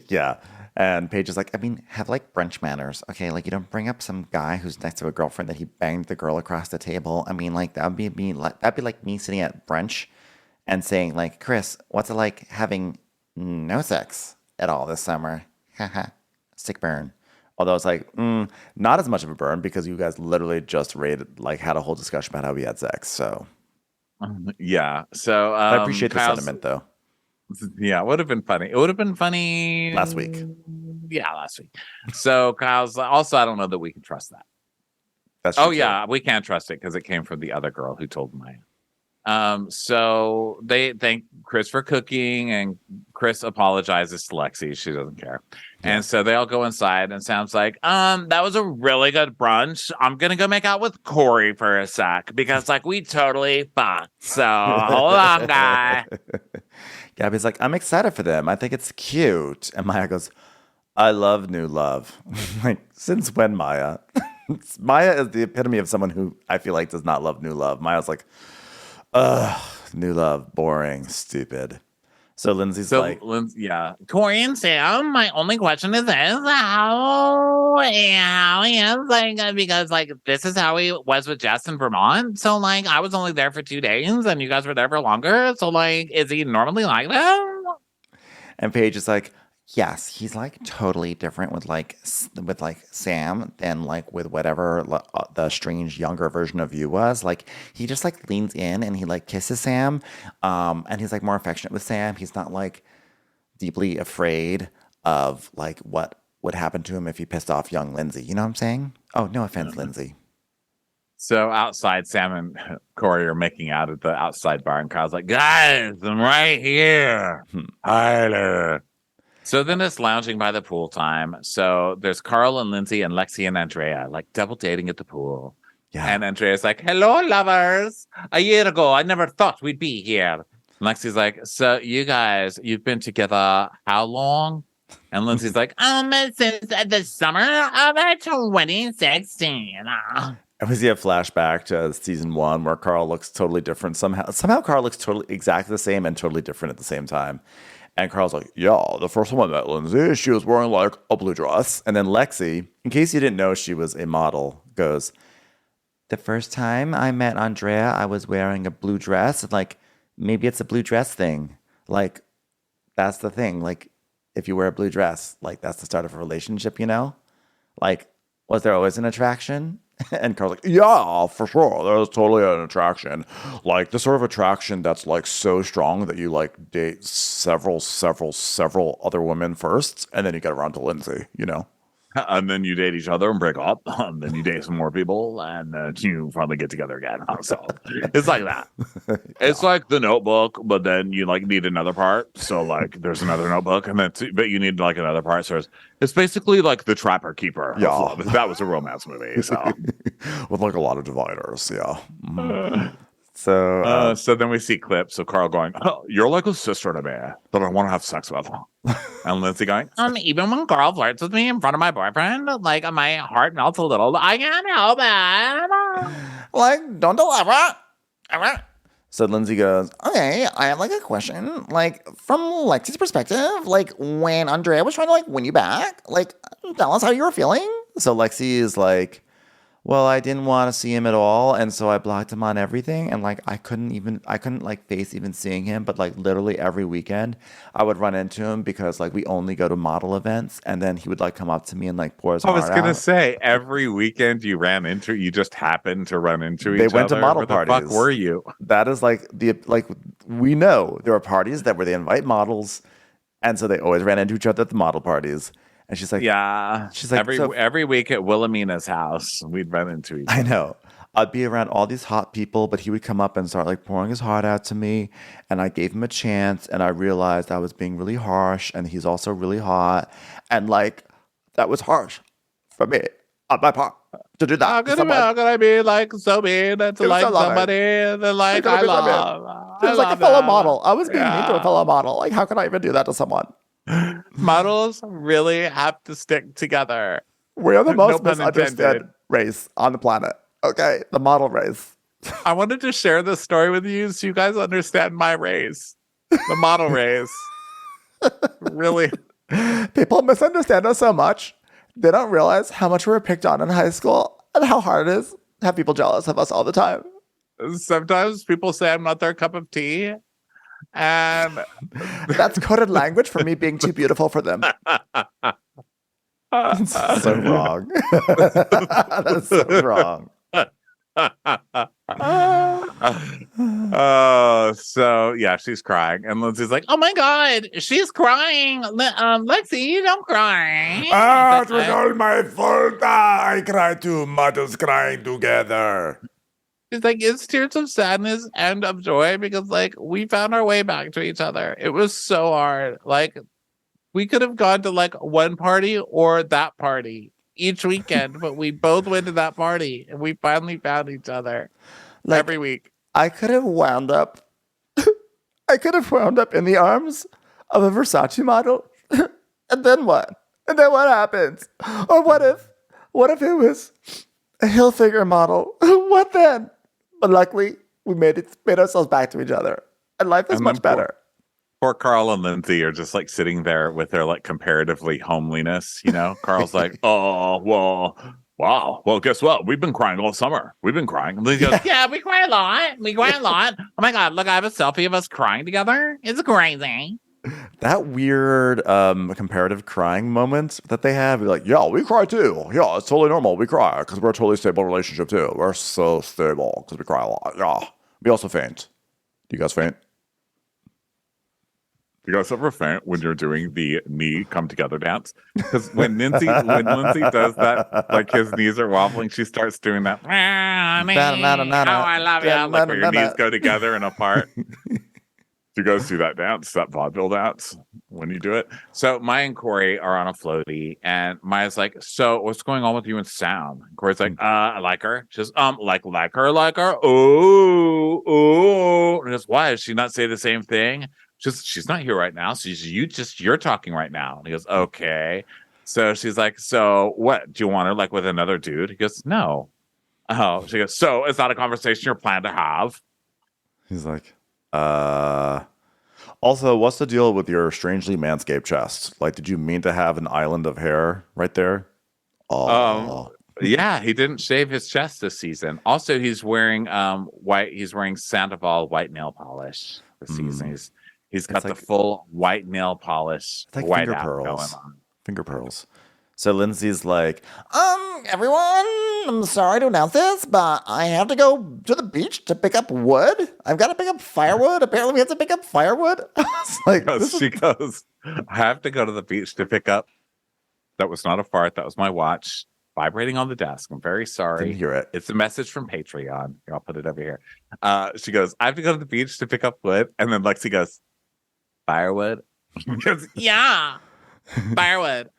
Yeah. And Paige is like, I mean, have like brunch manners. Okay, like you don't bring up some guy who's next to a girlfriend that he banged the girl across the table. I mean, like that'd be like me sitting at brunch and saying like, Chris, what's it like having no sex at all this summer? Haha, sick burn. Although it's like, not as much of a burn because you guys literally just had a whole discussion about how we had sex. So, yeah. So I appreciate the sentiment, though. Yeah, it would have been funny. It would have been funny last week. Yeah, last week. So Kyle's also, I don't know that we can trust that. That's true. Yeah, we can't trust it because it came from the other girl who told Maya. So they thank Chris for cooking, and Chris apologizes to Lexi. She doesn't care. Yeah. And so they all go inside, and Sam's like, that was a really good brunch. I'm gonna go make out with Corey for a sec because like we totally fucked. So hold on, guy. Gabby's like, I'm excited for them. I think it's cute. And Maya goes, I love new love. Like, since when, Maya? Maya is the epitome of someone who I feel like does not love new love. Maya's like, ugh, new love, boring, stupid. So Lindsay's like, yeah. Corey and Sam, my only question is this: how he is like, because like this is how he was with Jess in Vermont. So like I was only there for 2 days, and you guys were there for longer. So like, is he normally like that? And Paige is like, yes, he's like totally different with like Sam than like with whatever the strange younger version of you was. Like he just like leans in and he like kisses Sam, and he's like more affectionate with Sam. He's not like deeply afraid of like what would happen to him if he pissed off young Lindsay. You know what I'm saying? Oh, no offense, Lindsay. So outside, Sam and Corey are making out at the outside bar, and Kyle's like, guys, I'm right here. Tyler. So then it's lounging by the pool time. So there's Carl and Lindsay and Lexi and Andrea, like double dating at the pool. Yeah. And Andrea's like, hello, lovers. A year ago, I never thought we'd be here. Lexi's like, so you guys, you've been together how long? And Lindsay's like, since the summer of 2016. And we see a flashback to season 1 where Carl looks totally different. Somehow Carl looks totally exactly the same and totally different at the same time. And Carl's like, yeah, the first time I met Lindsay, she was wearing like a blue dress. And then Lexi, in case you didn't know she was a model, goes, the first time I met Andrea, I was wearing a blue dress. And like, maybe it's a blue dress thing. Like, that's the thing. Like, if you wear a blue dress, like, that's the start of a relationship, you know? Like, was there always an attraction? And Carl's like, yeah, for sure. There's totally an attraction. Like, the sort of attraction that's, like, so strong that you, like, date several other women first, and then you get around to Lindsay, you know? And then you date each other and break up. And then you date some more people, and you finally get together again. So it's like that. It's like The Notebook, but then you like need another part. So like there's another Notebook, and then but you need like another part. So it's basically like The Trapper Keeper. Yeah, that was a romance movie. So with like a lot of dividers. Yeah. Mm. So then we see clips of Carl going, oh, you're like a sister to me that I want to have sex with. And Lindsay going, even when Carl flirts with me in front of my boyfriend, like my heart melts a little. I can't help it. Like, don't ever. So Lindsay goes, okay, I have like a question. Like, from Lexi's perspective, like when Andrea was trying to like win you back, like tell us how you were feeling. So Lexi is like, well, I didn't want to see him at all, and so I blocked him on everything, and like I couldn't like face even seeing him, but like literally every weekend I would run into him because like we only go to model events, and then he would like come up to me and like pour his heart out. I was gonna say every weekend you just happened to run into each other. They went to model parties. Where the fuck were you? That is like we know there are parties where they invite models, and so they always ran into each other at the model parties. And she's like, yeah. She's like, every week at Wilhelmina's house, we'd run into each other. I know. I'd be around all these hot people, but he would come up and start like pouring his heart out to me. And I gave him a chance, and I realized I was being really harsh, and he's also really hot. And like, that was harsh for me on my part to do that. How could I be like so mean and to like somebody that like I love? It was like a fellow model. I was being mean to a fellow model. Like, how could I even do that to someone? Models really have to stick together. We are the most misunderstood race on the planet. Okay, the model race. I wanted to share this story with you so you guys understand my race, the model race. Really, people misunderstand us so much. They don't realize how much we were picked on in high school and how hard it is to have people jealous of us all the time. Sometimes people say I'm not their cup of tea. And that's coded language for me being too beautiful for them. That's so wrong. That's so wrong. So yeah, she's crying, and Lindsay's like, "Oh my god, she's crying, Lexi, you don't cry." It was all my fault. I cried too. Mothers crying together. It's like it's tears of sadness and of joy because like we found our way back to each other. It was so hard. Like we could have gone to like one party or that party each weekend, but we both went to that party and we finally found each other like, every week. I could have wound up in the arms of a Versace model. And then what? And then what happens? Or what if it was a Hilfiger model? What then? But luckily, we made ourselves back to each other, and life is much better. Poor Carl and Lindsay are just like sitting there with their like comparatively homeliness. You know, Carl's like, "Oh, well, wow. Well, guess what? We've been crying all summer. We've been crying." And Lindsay goes, "Yeah, we cry a lot. We cry a lot. Oh my god, look, I have a selfie of us crying together. It's crazy." That weird comparative crying moment that they have, you're like, yeah, we cry too. Yeah, it's totally normal. We cry because we're a totally stable relationship too. We're so stable because we cry a lot. Yeah. We also faint. Do you guys faint? Do you guys ever faint when you're doing the knee come together dance? Because when Lindsay does that, like his knees are wobbling, she starts doing that. Oh, I love you. Like where your knees go together and apart. Do you guys do that dance, that vaudeville dance? when you do it. So Maya and Corey are on a floaty, and Maya's like, "So what's going on with you and Sam?" And Corey's like, I like her." She goes, like her." Oh. And he goes, "Why? Does she not say the same thing?" She's not here right now. So you're talking right now. And he goes, "Okay." So she's like, "So what? Do you want her like with another dude?" He goes, "No." Oh, she goes, "So is that a conversation you're planning to have?" He's like, Also, what's the deal with your strangely manscaped chest? Like, did you mean to have an island of hair right there? Oh, Yeah, he didn't shave his chest this season. Also, he's wearing white. He's wearing Sandoval white nail polish this season. He's got the full white nail polish, it's like white finger out going pearls. on. Finger pearls. So Lindsay's like, everyone, I'm sorry to announce this, but I have to go to the beach to pick up wood. I've got to pick up firewood. Apparently, we have to pick up firewood. It's like, She goes, "I have to go to the beach to pick up." That was not a fart. That was my watch vibrating on the desk. I'm very sorry. Didn't hear it. It's a message from Patreon. Here, I'll put it over here. She goes, "I have to go to the beach to pick up wood," and then Lexi goes, "Firewood." He goes, "Yeah, firewood."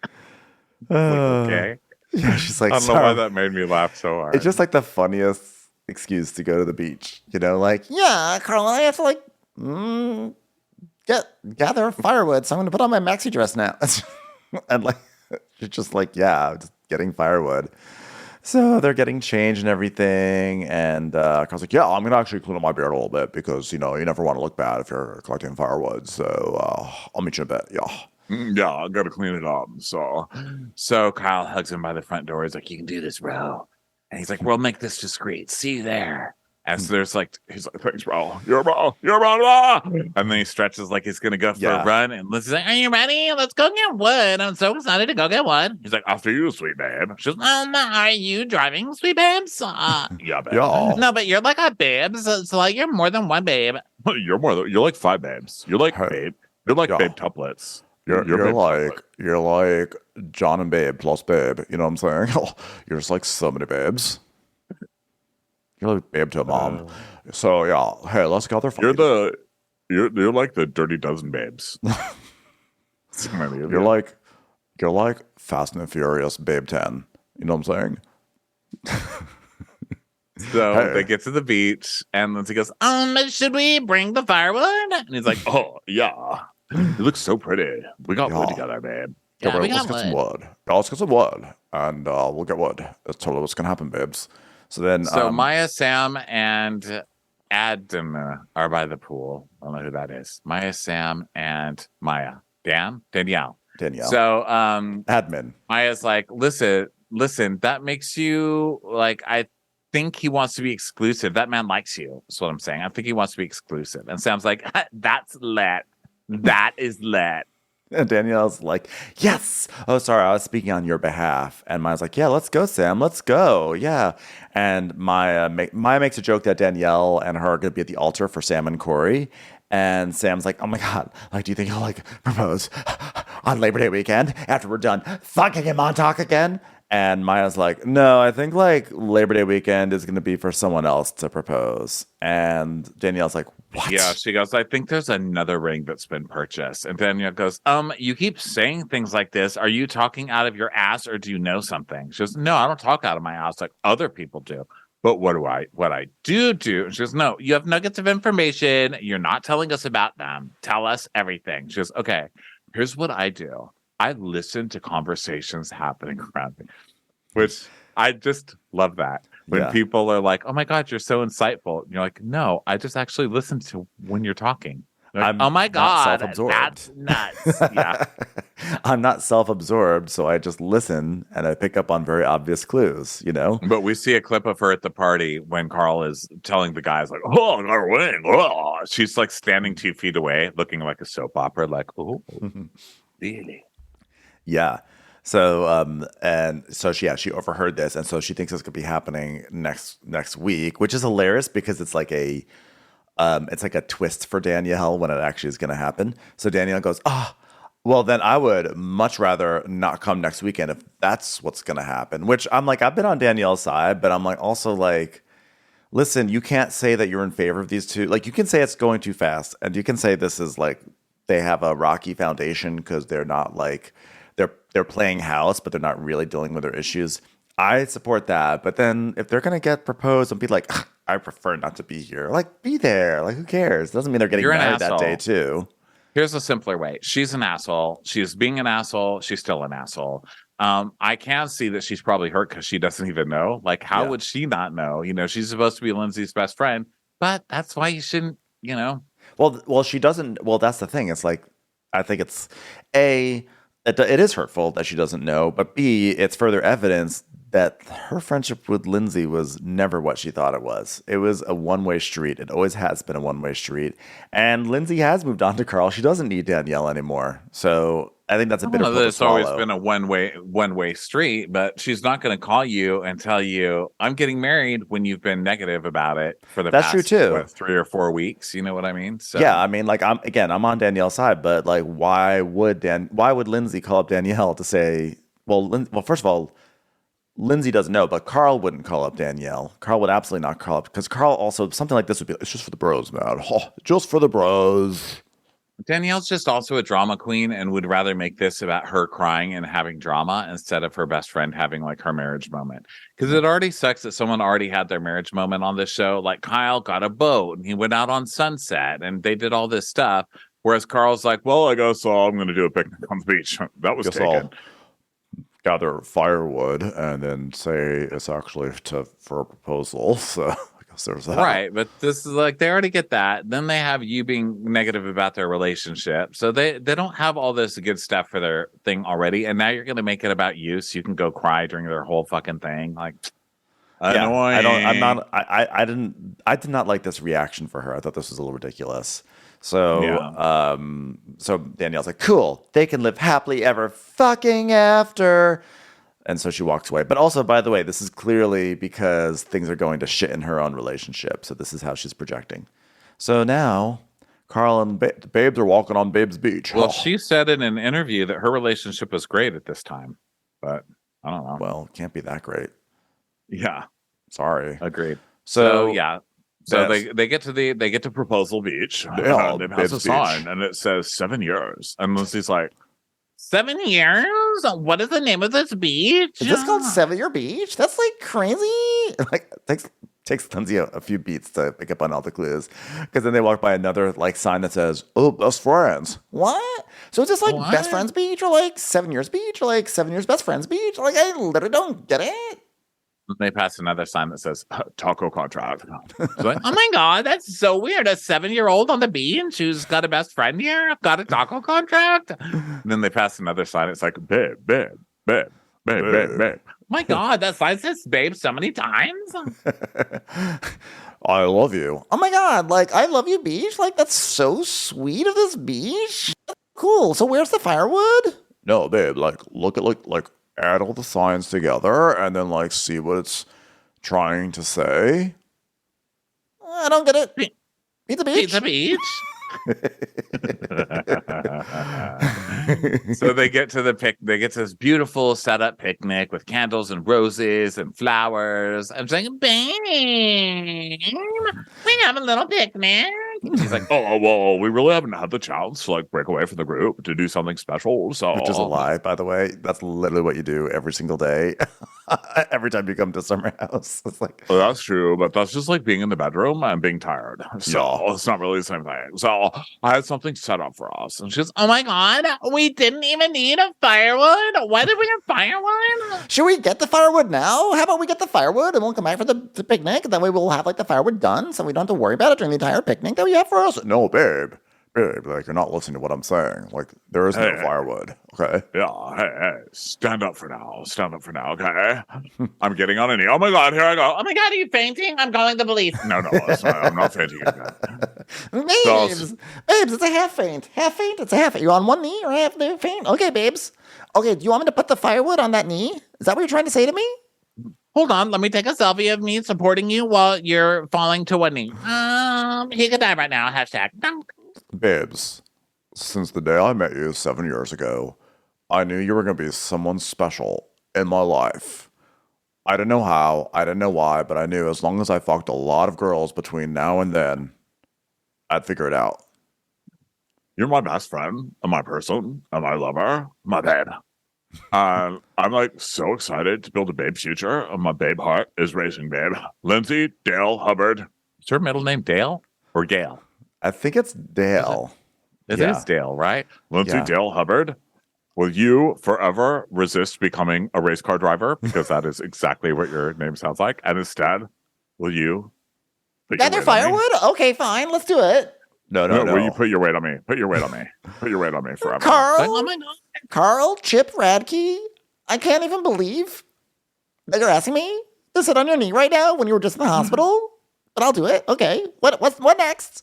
Okay. Yeah, she's like, I don't know sorry. why that made me laugh so hard. It's just like the funniest excuse to go to the beach. You know, like, yeah, Carl, I have to like gather firewood, so I'm going to put on my maxi dress now. And like, it's just like, yeah, just getting firewood. So they're getting changed and everything. And Carl's like, yeah, I'm going to actually clean up my beard a little bit because, you know, you never want to look bad if you're collecting firewood. So I'll meet you in a bit. Yeah. Yeah, I gotta clean it up. So Kyle hugs him by the front door. He's like, "You can do this, bro." And he's like, "We'll make this discreet. See you there." And so he's like, "Thanks, bro. You're bro. And then he stretches like he's gonna go for a run. And Lindsay's like, "Are you ready? Let's go get wood. I'm so excited to go get wood." He's like, "After you, sweet babe." She goes, "Are you driving, sweet babes?" Yeah, babe. Yeah. No, but you're like a babe. So like you're more than one babe. You're like 5 babes. You're like babe. You're like babe tuplets. You're like John and Babe plus Babe. You know what I'm saying? You're just like so many babes. You're like Babe to a mom. So yeah, hey, let's go there. You're like the Dirty Dozen babes. You're like Fast and Furious Babe 10. You know what I'm saying? So they get to the beach, and Lindsay goes, "Should we bring the firewood?" And he's like, "Oh yeah, you look so pretty. We got wood together, babe. Yeah, let's get some wood. Yeah, let's get some wood, and we'll get wood. That's totally what's gonna happen, babes." So then, Maya, Sam, and Adam are by the pool. I don't know who that is. Maya, Sam, and Maya. Danielle. So admin. Maya's like, listen, that makes you like, I think he wants to be exclusive. That man likes you. That's what I'm saying. I think he wants to be exclusive. And Sam's like, that's lit. That is lit. And Danielle's like, yes. Oh, sorry, I was speaking on your behalf. And Maya's like, yeah, let's go, Sam. Let's go. Yeah. And Maya makes a joke that Danielle and her are going to be at the altar for Sam and Corey. And Sam's like, oh my God, like, do you think he'll like propose on Labor Day weekend after we're done fucking in Montauk again? And Maya's like, no, I think like Labor Day weekend is going to be for someone else to propose. And Danielle's like, what? Yeah, she goes, I think there's another ring that's been purchased. And Danielle goes, you keep saying things like this. Are you talking out of your ass or do you know something? She goes, no, I don't talk out of my ass like other people do. But what I do, and she goes, no, you have nuggets of information. You're not telling us about them. Tell us everything. She goes, okay, here's what I do. I listen to conversations happening around me, which I just love that. When people are like, oh my God, you're so insightful. And you're like, no, I just actually listen to when you're talking. Like, oh my God, that's nuts. Yeah. I'm not self-absorbed, so I just listen and I pick up on very obvious clues, you know? But we see a clip of her at the party when Carl is telling the guys like, oh, I got a ring. Oh. She's like standing 2 feet away, looking like a soap opera, like, oh, really? Yeah. So she overheard this, and so she thinks it's gonna be happening next week, which is hilarious because it's like a twist for Danielle when it actually is gonna happen. So Danielle goes, well then I would much rather not come next weekend if that's what's gonna happen. Which I'm like, I've been on Danielle's side, but I'm like also like, listen, you can't say that you're in favor of these two. Like you can say it's going too fast, and you can say this is like they have a rocky foundation because they're not like they're playing house, but they're not really dealing with their issues. I support that. But then if they're gonna get proposed and be like, "Ugh, I prefer not to be here, like be there. Like who cares? Doesn't mean they're getting You're an married that asshole. day too. Here's a simpler way. She's an asshole. She's being an asshole. She's still an asshole. I can see that she's probably hurt because she doesn't even know. Like, how Yeah. would she not know? You know, she's supposed to be Lindsay's best friend, but that's why you shouldn't, you know. Well, she doesn't. Well, that's the thing. It's like I think it's it is hurtful that she doesn't know, but B, it's further evidence that her friendship with Lindsay was never what she thought it was. It was a one-way street. It always has been a one-way street. And Lindsay has moved on to Carl. She doesn't need Danielle anymore. So I think that's a bit of It's always been a one way street, but she's not going to call you and tell you I'm getting married when you've been negative about it for the That's past true too. 3 or 4 weeks. You know what I mean? So Yeah, I mean, like I'm on Danielle's side, but like, why would Lindsay call up Danielle to say, well, first of all, Lindsay doesn't know, but Carl wouldn't call up Danielle. Carl would absolutely not call up because Carl also something like this would be it's just for the bros, man. Oh, just for the bros. Danielle's just also a drama queen and would rather make this about her crying and having drama instead of her best friend having like her marriage moment. Because it already sucks that someone already had their marriage moment on this show. Like Kyle got a boat and he went out on Sunset and they did all this stuff. Whereas Carl's like, well, I guess I'm going to do a picnic on the beach. That was taken. I'll gather firewood and then say it's actually for a proposal. So I guess there's that. Right, but this is like they already get that. Then they have you being negative about their relationship, so they don't have all this good stuff for their thing already. And now you're going to make it about you, so you can go cry during their whole fucking thing. Like, Yeah, annoying. I did not like this reaction for her. I thought this was a little ridiculous. So, Yeah. So Danielle's like, cool, they can live happily ever fucking after. And so she walks away. But also, by the way, this is clearly because things are going to shit in her own relationship. So this is how she's projecting. So now Carl and Babes are walking on Babes Beach. Well, she said in an interview that her relationship was great at this time, but I don't know. Well, it can't be that great. Yeah, Sorry. agreed. So, So yeah. So Yes. they get to Proposal Beach. Yeah, And it Babes has a Beach. sign and it says 7 years. And Lucy's like, 7 years? What is the name of this beach? Is this called 7-Year Beach? That's like crazy. Like takes Lindsay a few beats to pick up on all the clues. Because then they walk by another like sign that says, "Oh, best friends." What? So is this like What? best friends beach or like 7 years beach or like 7 years best friends beach? Like I literally don't get it. They pass another sign that says taco contract. It's like, oh my God, that's so weird. A 7-year-old on the beach who's got a best friend here, got a taco contract. And then they pass another sign. It's like, babe, babe, babe, babe, babe, babe. Oh my God, that sign says babe so many times. I love you. Oh my god, like I love you beach. Like that's so sweet of this beach. Cool. So where's the firewood? No, babe, like look at like add all the signs together and then like see what it's trying to say. I don't get it. Pizza beach. Pizza Beach. So they get to this beautiful setup picnic with candles and roses and flowers. I'm saying, babe, we have a little picnic. He's like, oh, well, we really haven't had the chance to like break away from the group to do something special. So Which is a lie, by the way. That's literally what you do every single day. Every time you come to Summer House. It's like, Well, that's true, but that's just like being in the bedroom and being tired. So it's not really the same thing. So I had something set up for us. And she goes, oh my God, we didn't even need a firewood. Why did we have firewood? should we get the firewood now? How about we get the firewood and we'll come back for the picnic? That way we'll have like the firewood done so we don't have to worry about it during the entire picnic that we have for us. No, babe. Babe, like you're not listening to what I'm saying. Like there is no Hey. firewood. Okay. Yeah, hey, stand up for now. Stand up for now, okay? I'm getting on a knee. Oh my God, here I go. Oh my God, are you fainting? I'm calling the police. No, it's not. I'm not fainting again. Babes, it's a half faint. Half faint? It's a half faint. You on one knee or half the faint? Okay, babes. Okay, do you want me to put the firewood on that knee? Is that what you're trying to say to me? Hold on, let me take a selfie of me supporting you while you're falling to one knee. He could die right now. Hashtag. Babes, since the day I met you 7 years ago, I knew you were going to be someone special in my life. I didn't know how, I didn't know why, but I knew as long as I fucked a lot of girls between now and then, I'd figure it out. you're my best friend and my person and my lover, my babe. I'm like so excited to build a babe future. And my babe heart is racing, babe. Lindsay Dale Hubbard. Is her middle name Dale or Gail? I think it's Dale. It Yeah. is Dale, right? Lindsay Yeah. Dale Hubbard. Will you forever resist becoming a race car driver? Because that is exactly what your name sounds like. And instead, will you put your Gather weight on me? firewood? Okay, fine. Let's do it. No. Will you put your weight on me? Put your weight on me. Put your weight on me forever. Carl? Like, oh my God. Carl, Chip, Radke, I can't even believe that you're asking me to sit on your knee right now when you were just in the hospital. But I'll do it. Okay. What next?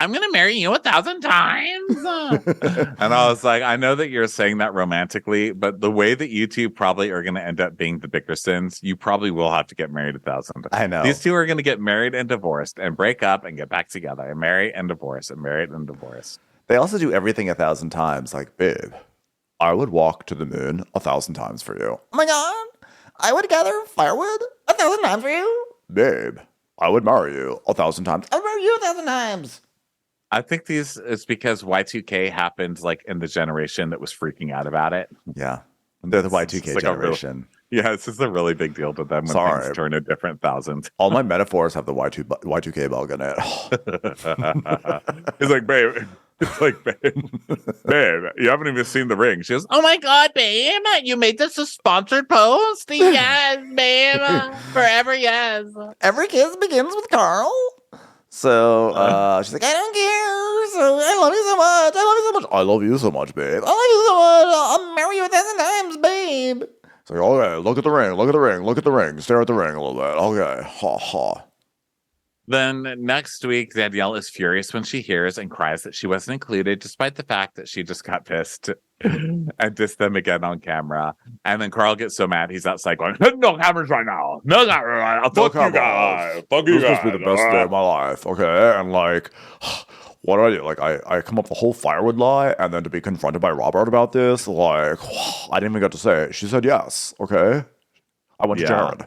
I'm going to marry you 1,000 times. And I was like, I know that you're saying that romantically, but the way that you two probably are going to end up being the Bickersons, you probably will have to get married 1,000 times. I know. These two are going to get married and divorced and break up and get back together and marry and divorce and married and divorce. They also do everything 1,000 times. Like, babe, I would walk to the moon 1,000 times for you. Oh my God. I would gather firewood 1,000 times for you. Babe, I would marry you 1,000 times. I'll marry you 1,000 times. I think it's because Y2K happened like in the generation that was freaking out about it. Yeah. They're the It's Y2K like a real- generation. Yeah, it's just a really big deal to them when Sorry. things turn a different thousand. All my metaphors have the Y2K bug in it. It's like, babe. It's like, babe, you haven't even seen the ring. She goes, oh my God, babe, you made this a sponsored post? Yes, babe. Forever, yes. Every kiss begins with Carl. So she's like, I don't care. So I love you so much. I love you so much. I love you so much, babe. I love you so much. I'll marry you 1,000 times, babe. It's like, okay, look at the ring, look at the ring, look at the ring, stare at the ring a little bit. Okay, ha ha. Then next week, Danielle is furious when she hears and cries that she wasn't included, despite the fact that she just got pissed and dissed them again on camera. And then Carl gets so mad, he's outside going, no cameras right now. No cameras right now. Fuck you guys. Fuck you This guys. must be the best day of my life, okay? And like, what do I do? Like, I come up with the whole firewood lie, and then to be confronted by Robert about this, like, I didn't even get to say it. She said yes, okay? I went to Yeah. Jared.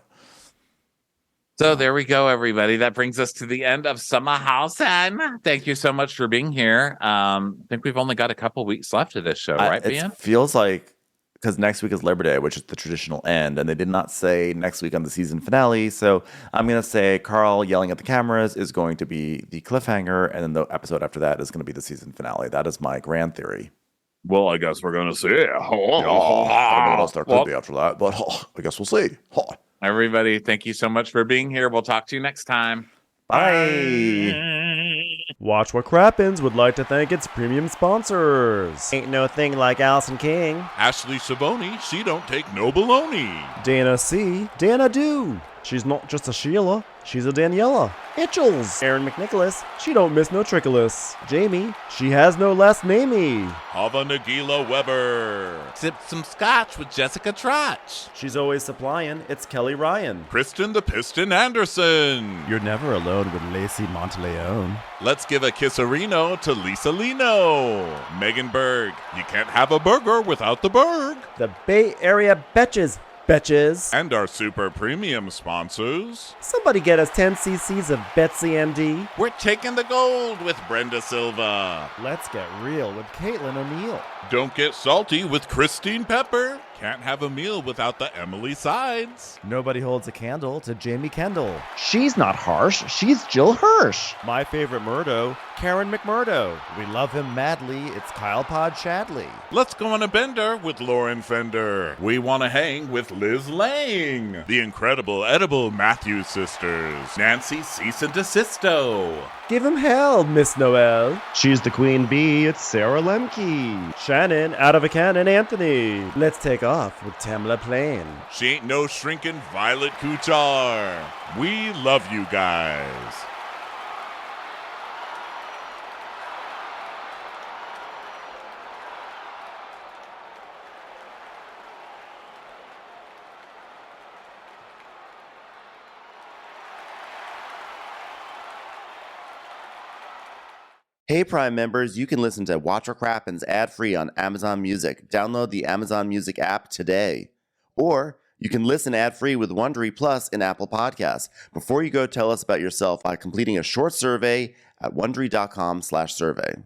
So there we go, everybody. That brings us to the end of Summer House. And thank you so much for being here. I think we've only got a couple weeks left of this show, right, It Ian? feels like, because next week is Labor Day, which is the traditional end, and they did not say next week on the season finale. So I'm going to say Carl yelling at the cameras is going to be the cliffhanger, and then the episode after that is going to be the season finale. That is my grand theory. Well, I guess we're going to see. I don't know what else there could be after that, but I guess we'll see. Everybody, thank you so much for being here. We'll talk to you next time. Bye. Watch What Crappens would like to thank its premium sponsors. Ain't no thing like Allison King. Ashley Savoni, she don't take no baloney. Dana C. Dana Do. She's not just a Sheila, she's a Daniela. Itchels. Aaron McNicholas. She don't miss no trickolas. Jamie. She has no last namey. Hava Nagila Weber. Sip some scotch with Jessica Trotch. She's always supplying. It's Kelly Ryan. Kristen the Piston Anderson. You're never alone with Lacey Monteleone. Let's give a kisserino to Lisa Lino. Megan Berg. You can't have a burger without the Berg. The Bay Area Betches. Betches. And our super premium sponsors. Somebody get us 10 cc's of Betsy MD. We're taking the gold with Brenda Silva. Let's get real with Caitlin O'Neill. Don't get salty with Christine Pepper. Can't have a meal without the Emily Sides. Nobody holds a candle to Jamie Kendall. She's not harsh. She's Jill Hirsch. My favorite Murdo, Karen McMurdo. We love him madly. It's Kyle Pod Shadley. Let's go on a bender with Lauren Fender. We want to hang with Liz Lang. The incredible edible Matthews sisters. Nancy Cease and Desisto. Give him hell, Miss Noel. She's the queen bee, it's Sarah Lemke. Shannon, out of a cannon, Anthony. Let's take off with Tamla Plain. She ain't no shrinking Violet Kuchar. We love you guys. Hey Prime members, you can listen to Watch What Crappens ad-free on Amazon Music. Download the Amazon Music app today. Or you can listen ad-free with Wondery Plus in Apple Podcasts. Before you go, tell us about yourself by completing a short survey at Wondery.com/survey.